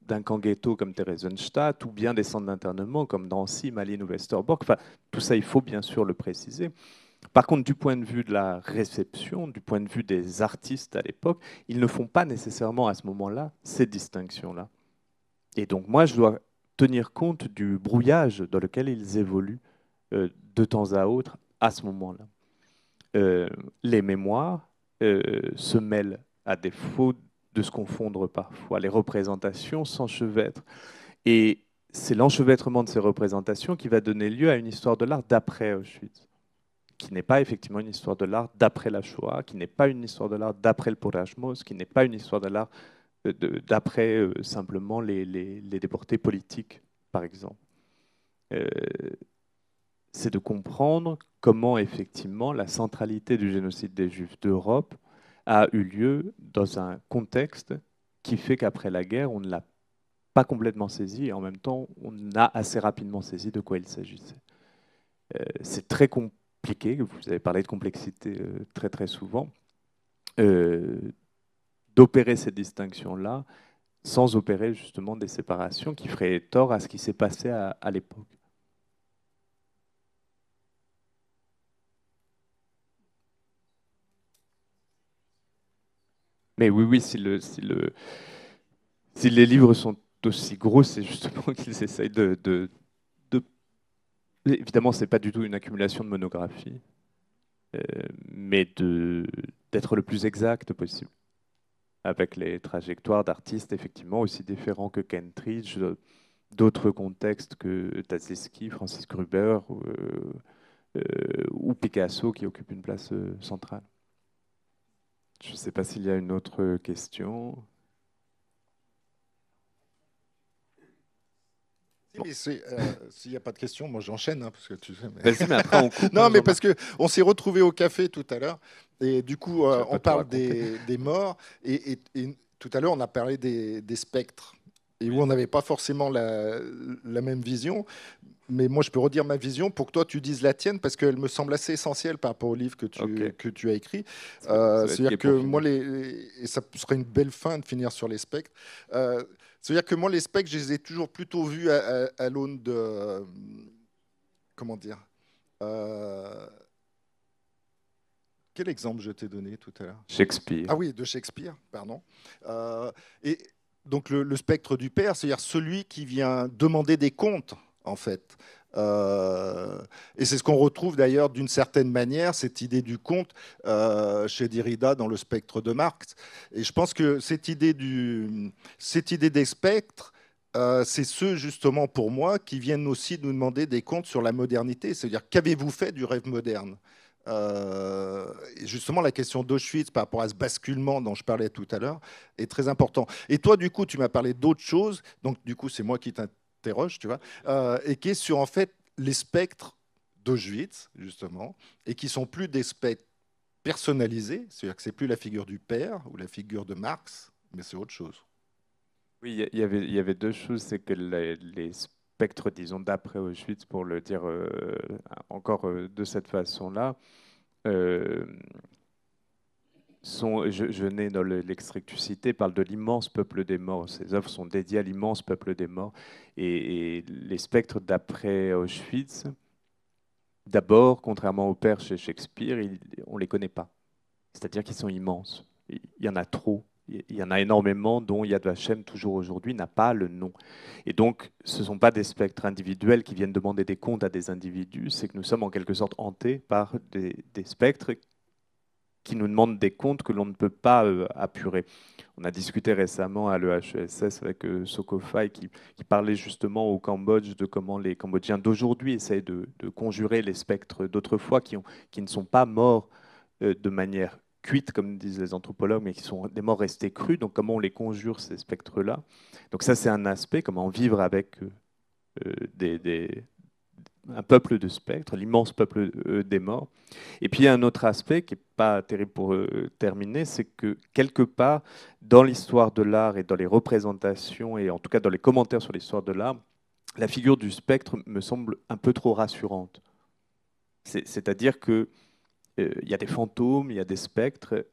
A: d'un camp ghetto comme Theresienstadt, ou bien des centres d'internement comme Drancy, Malines ou Westerbork. Enfin, tout ça, il faut bien sûr le préciser. Par contre, du point de vue de la réception, du point de vue des artistes à l'époque, ils ne font pas nécessairement à ce moment-là ces distinctions-là. Et donc moi, je dois tenir compte du brouillage dans lequel ils évoluent de temps à autre à ce moment-là. Les mémoires se mêlent à défaut de se confondre parfois. Les représentations s'enchevêtrent. Et c'est l'enchevêtrement de ces représentations qui va donner lieu à une histoire de l'art d'après Auschwitz, qui n'est pas effectivement une histoire de l'art d'après la Shoah, qui n'est pas une histoire de l'art d'après le Porajmos, qui n'est pas une histoire de l'art d'après simplement les déportés politiques, par exemple. C'est de comprendre comment effectivement la centralité du génocide des Juifs d'Europe a eu lieu dans un contexte qui fait qu'après la guerre, on ne l'a pas complètement saisi et en même temps, on a assez rapidement saisi de quoi il s'agissait. C'est très compliqué, vous avez parlé de complexité très très souvent, d'opérer cette distinction-là sans opérer justement des séparations qui feraient tort à ce qui s'est passé à l'époque. Mais oui, si les livres sont aussi gros, c'est justement qu'ils essayent de... Évidemment, ce n'est pas du tout une accumulation de monographies, mais d'être le plus exact possible, avec les trajectoires d'artistes effectivement aussi différents que Kentridge, d'autres contextes que Tazeski, Francis Gruber ou Picasso qui occupent une place centrale. Je ne sais pas s'il y a une autre question.
B: S'il n'y a pas de questions, moi j'enchaîne, hein, parce que tu sais.
A: Vas-y, mais après on coupe.
B: Non, mais parce qu'on s'est retrouvés au café tout à l'heure, et du coup, on parle des morts, et tout à l'heure, on a parlé des spectres, et où on n'avait pas forcément la même vision. Mais moi, je peux redire ma vision pour que toi, tu dises la tienne, parce qu'elle me semble assez essentielle par rapport au livre que tu as écrit. C'est-à-dire que moi, et ça serait une belle fin de finir sur les spectres. C'est-à-dire que moi, les spectres, je les ai toujours plutôt vus à l'aune de... Comment dire quel exemple je t'ai donné tout à l'heure?
A: Shakespeare.
B: Ah oui, de Shakespeare, pardon. Et donc le spectre du père, c'est-à-dire celui qui vient demander des comptes, en fait. Et c'est ce qu'on retrouve d'ailleurs d'une certaine manière, cette idée du conte, chez Derrida dans le spectre de Marx. Et je pense que cette idée des spectres, c'est ceux justement pour moi qui viennent aussi nous demander des comptes sur la modernité, c'est-à-dire qu'avez-vous fait du rêve moderne? Et justement, la question d'Auschwitz par rapport à ce basculement dont je parlais tout à l'heure est très important. Et toi, du coup, tu m'as parlé d'autres choses, donc du coup, c'est moi qui t'interroge, tu vois, et qui est sur en fait les spectres d'Auschwitz, justement, et qui sont plus des spectres personnalisés, c'est-à-dire que c'est plus la figure du père ou la figure de Marx, mais c'est autre chose.
A: Oui, il y avait deux choses, c'est que les spectres, disons, d'après Auschwitz, pour le dire encore de cette façon-là, je nais dans l'extrait que tu citais, parle de l'immense peuple des morts. Ces œuvres sont dédiées à l'immense peuple des morts. Et les spectres d'après Auschwitz, d'abord, contrairement au père chez Shakespeare, on ne les connaît pas. C'est-à-dire qu'ils sont immenses. Il y en a trop. Il y en a énormément dont Yad Vashem, toujours aujourd'hui, n'a pas le nom. Et donc, ce ne sont pas des spectres individuels qui viennent demander des comptes à des individus, c'est que nous sommes en quelque sorte hantés par des spectres qui nous demandent des comptes que l'on ne peut pas apurer. On a discuté récemment à l'EHESS avec Sokofai qui parlait justement au Cambodge de comment les Cambodgiens d'aujourd'hui essayent de conjurer les spectres d'autrefois qui ne sont pas morts de manière cuite, comme disent les anthropologues, mais qui sont des morts restés crus. Donc comment on les conjure, ces spectres-là? Donc ça, c'est un aspect, comment vivre avec un peuple de spectres, l'immense peuple des morts. Et puis il y a un autre aspect qui n'est pas terrible pour terminer, c'est que quelque part, dans l'histoire de l'art et dans les représentations, et en tout cas dans les commentaires sur l'histoire de l'art, la figure du spectre me semble un peu trop rassurante. C'est-à-dire que il y a des fantômes, il y a des spectres,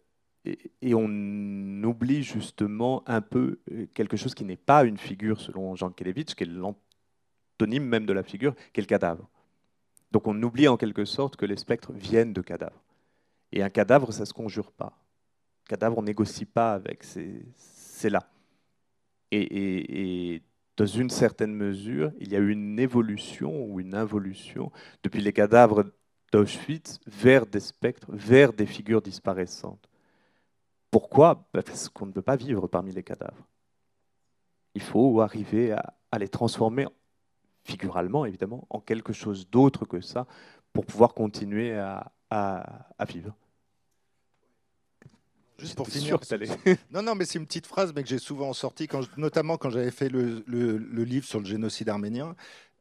A: et on oublie justement un peu quelque chose qui n'est pas une figure, selon Jean Kelevitch, qui est l'antonyme même de la figure, qui est le cadavre. Donc on oublie en quelque sorte que les spectres viennent de cadavres. Et un cadavre, ça ne se conjure pas. Un cadavre, on négocie pas avec, c'est là. Et dans une certaine mesure, il y a eu une évolution ou une involution depuis les cadavres d'Auschwitz vers des spectres, vers des figures disparaissantes. Pourquoi? Parce qu'on ne peut pas vivre parmi les cadavres. Il faut arriver à les transformer, figuralement évidemment, en quelque chose d'autre que ça, pour pouvoir continuer à vivre.
B: Juste pour
A: J'étais
B: finir.
A: sûr que t'allais-
B: Non, mais c'est une petite phrase, mais que j'ai souvent sortie, notamment quand j'avais fait le livre sur le génocide arménien,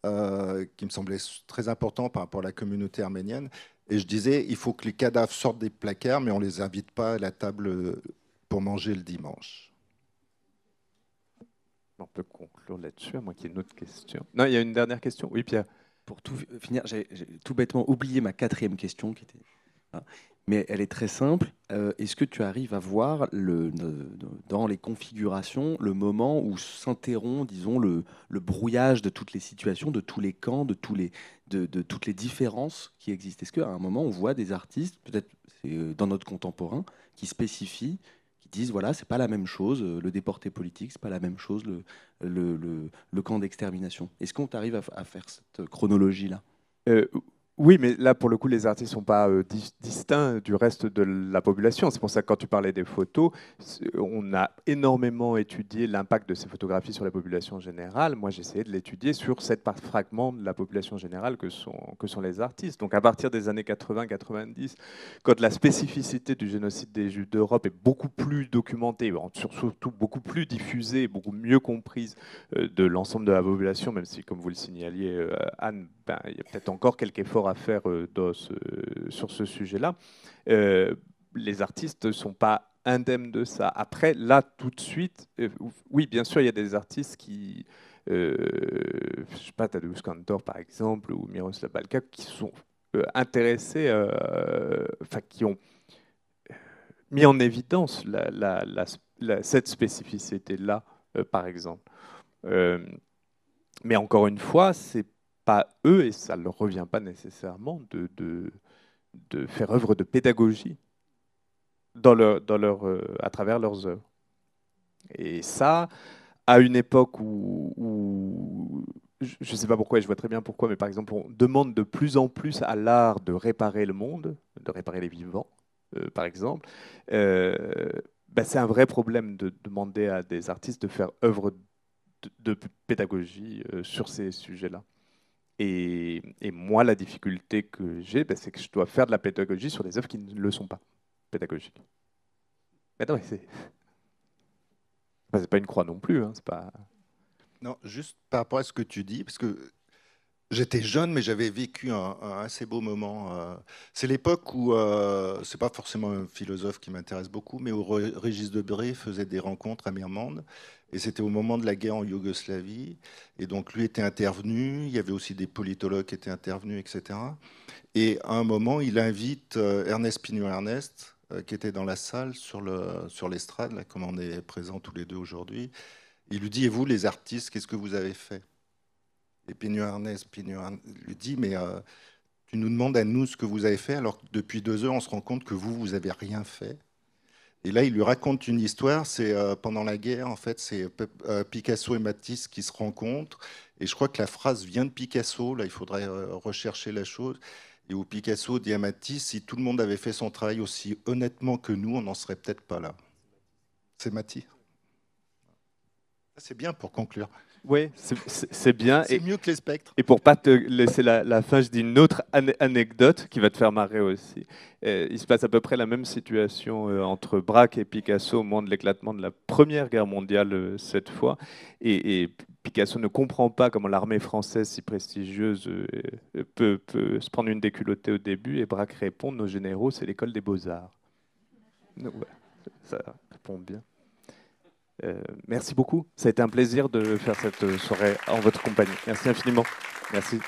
B: qui me semblait très important par rapport à la communauté arménienne. Et je disais, il faut que les cadavres sortent des placards, mais on ne les invite pas à la table pour manger le dimanche.
A: On peut conclure là-dessus, à moins qu'il y ait une autre question. Non, il y a une dernière question. Oui, Pierre.
E: Pour tout finir, j'ai tout bêtement oublié ma 4e question, qui était, voilà. Mais elle est très simple. Est-ce que tu arrives à voir dans les configurations le moment où s'interrompt, disons, le brouillage de toutes les situations, de tous les camps, de toutes les différences qui existent? Est-ce qu'à un moment, on voit des artistes, peut-être dans notre contemporain, qui spécifient, qui disent, voilà, c'est pas la même chose, le déporté politique, c'est pas la même chose, le camp d'extermination? Est-ce qu'on arrive à faire cette chronologie-là?
A: Oui, mais là, pour le coup, les artistes ne sont pas distincts du reste de la population. C'est pour ça que quand tu parlais des photos, on a énormément étudié l'impact de ces photographies sur la population générale. Moi, j'ai essayé de l'étudier sur cette fragment de la population générale que sont les artistes. Donc, à partir des années 80-90, quand la spécificité du génocide des Juifs d'Europe est beaucoup plus documentée, surtout beaucoup plus diffusée, beaucoup mieux comprise de l'ensemble de la population, même si, comme vous le signaliez, Anne, il y a peut-être encore quelques efforts à faire sur ce sujet-là. Les artistes ne sont pas indemnes de ça. Après, là, tout de suite, oui, bien sûr, il y a des artistes qui, je sais pas, Tadeusz Kantor, par exemple, ou Miroslav Balka, qui sont intéressés, enfin, qui ont mis en évidence cette spécificité-là, par exemple. Mais encore une fois, c'est pas eux, et ça ne leur revient pas nécessairement, de faire œuvre de pédagogie à travers leurs œuvres. Et ça, à une époque où je ne sais pas pourquoi, et je vois très bien pourquoi, mais par exemple, on demande de plus en plus à l'art de réparer le monde, de réparer les vivants, par exemple, c'est un vrai problème de demander à des artistes de faire œuvre de pédagogie sur ces sujets-là. Et moi, la difficulté que j'ai, c'est que je dois faire de la pédagogie sur des œuvres qui ne le sont pas pédagogiques. Mais non, c'est pas une croix non plus. Hein, c'est pas...
B: Non, juste par rapport à ce que tu dis, parce que j'étais jeune, mais j'avais vécu un assez beau moment. C'est l'époque où, c'est pas forcément un philosophe qui m'intéresse beaucoup, mais où Régis Debray faisait des rencontres à Mirmande. Et c'était au moment de la guerre en Yougoslavie. Et donc, lui était intervenu. Il y avait aussi des politologues qui étaient intervenus, etc. Et à un moment, il invite Ernest Pignot-Ernest, qui était dans la salle sur l'estrade, là, comme on est présents tous les deux aujourd'hui. Il lui dit, et vous, les artistes, qu'est-ce que vous avez fait? Et Pignot-Ernest lui dit, mais tu nous demandes à nous ce que vous avez fait, alors que depuis 2 heures, on se rend compte que vous n'avez rien fait. Et là, il lui raconte une histoire, c'est pendant la guerre, en fait, c'est Picasso et Matisse qui se rencontrent. Et je crois que la phrase vient de Picasso, là, il faudrait rechercher la chose. Et où Picasso dit à Matisse, si tout le monde avait fait son travail aussi honnêtement que nous, on n'en serait peut-être pas là. C'est Matisse. C'est bien pour conclure.
A: Oui, c'est bien.
B: C'est mieux que les spectres.
A: Et pour pas te laisser la fin, je dis une autre anecdote qui va te faire marrer aussi. Il se passe à peu près la même situation entre Braque et Picasso au moment de l'éclatement de la Première Guerre mondiale cette fois. Et Picasso ne comprend pas comment l'armée française si prestigieuse peut se prendre une déculottée au début. Et Braque répond, nos généraux, c'est l'école des beaux-arts. Donc voilà, ça répond bien. Merci beaucoup. Ça a été un plaisir de faire cette soirée en votre compagnie. Merci infiniment. Merci.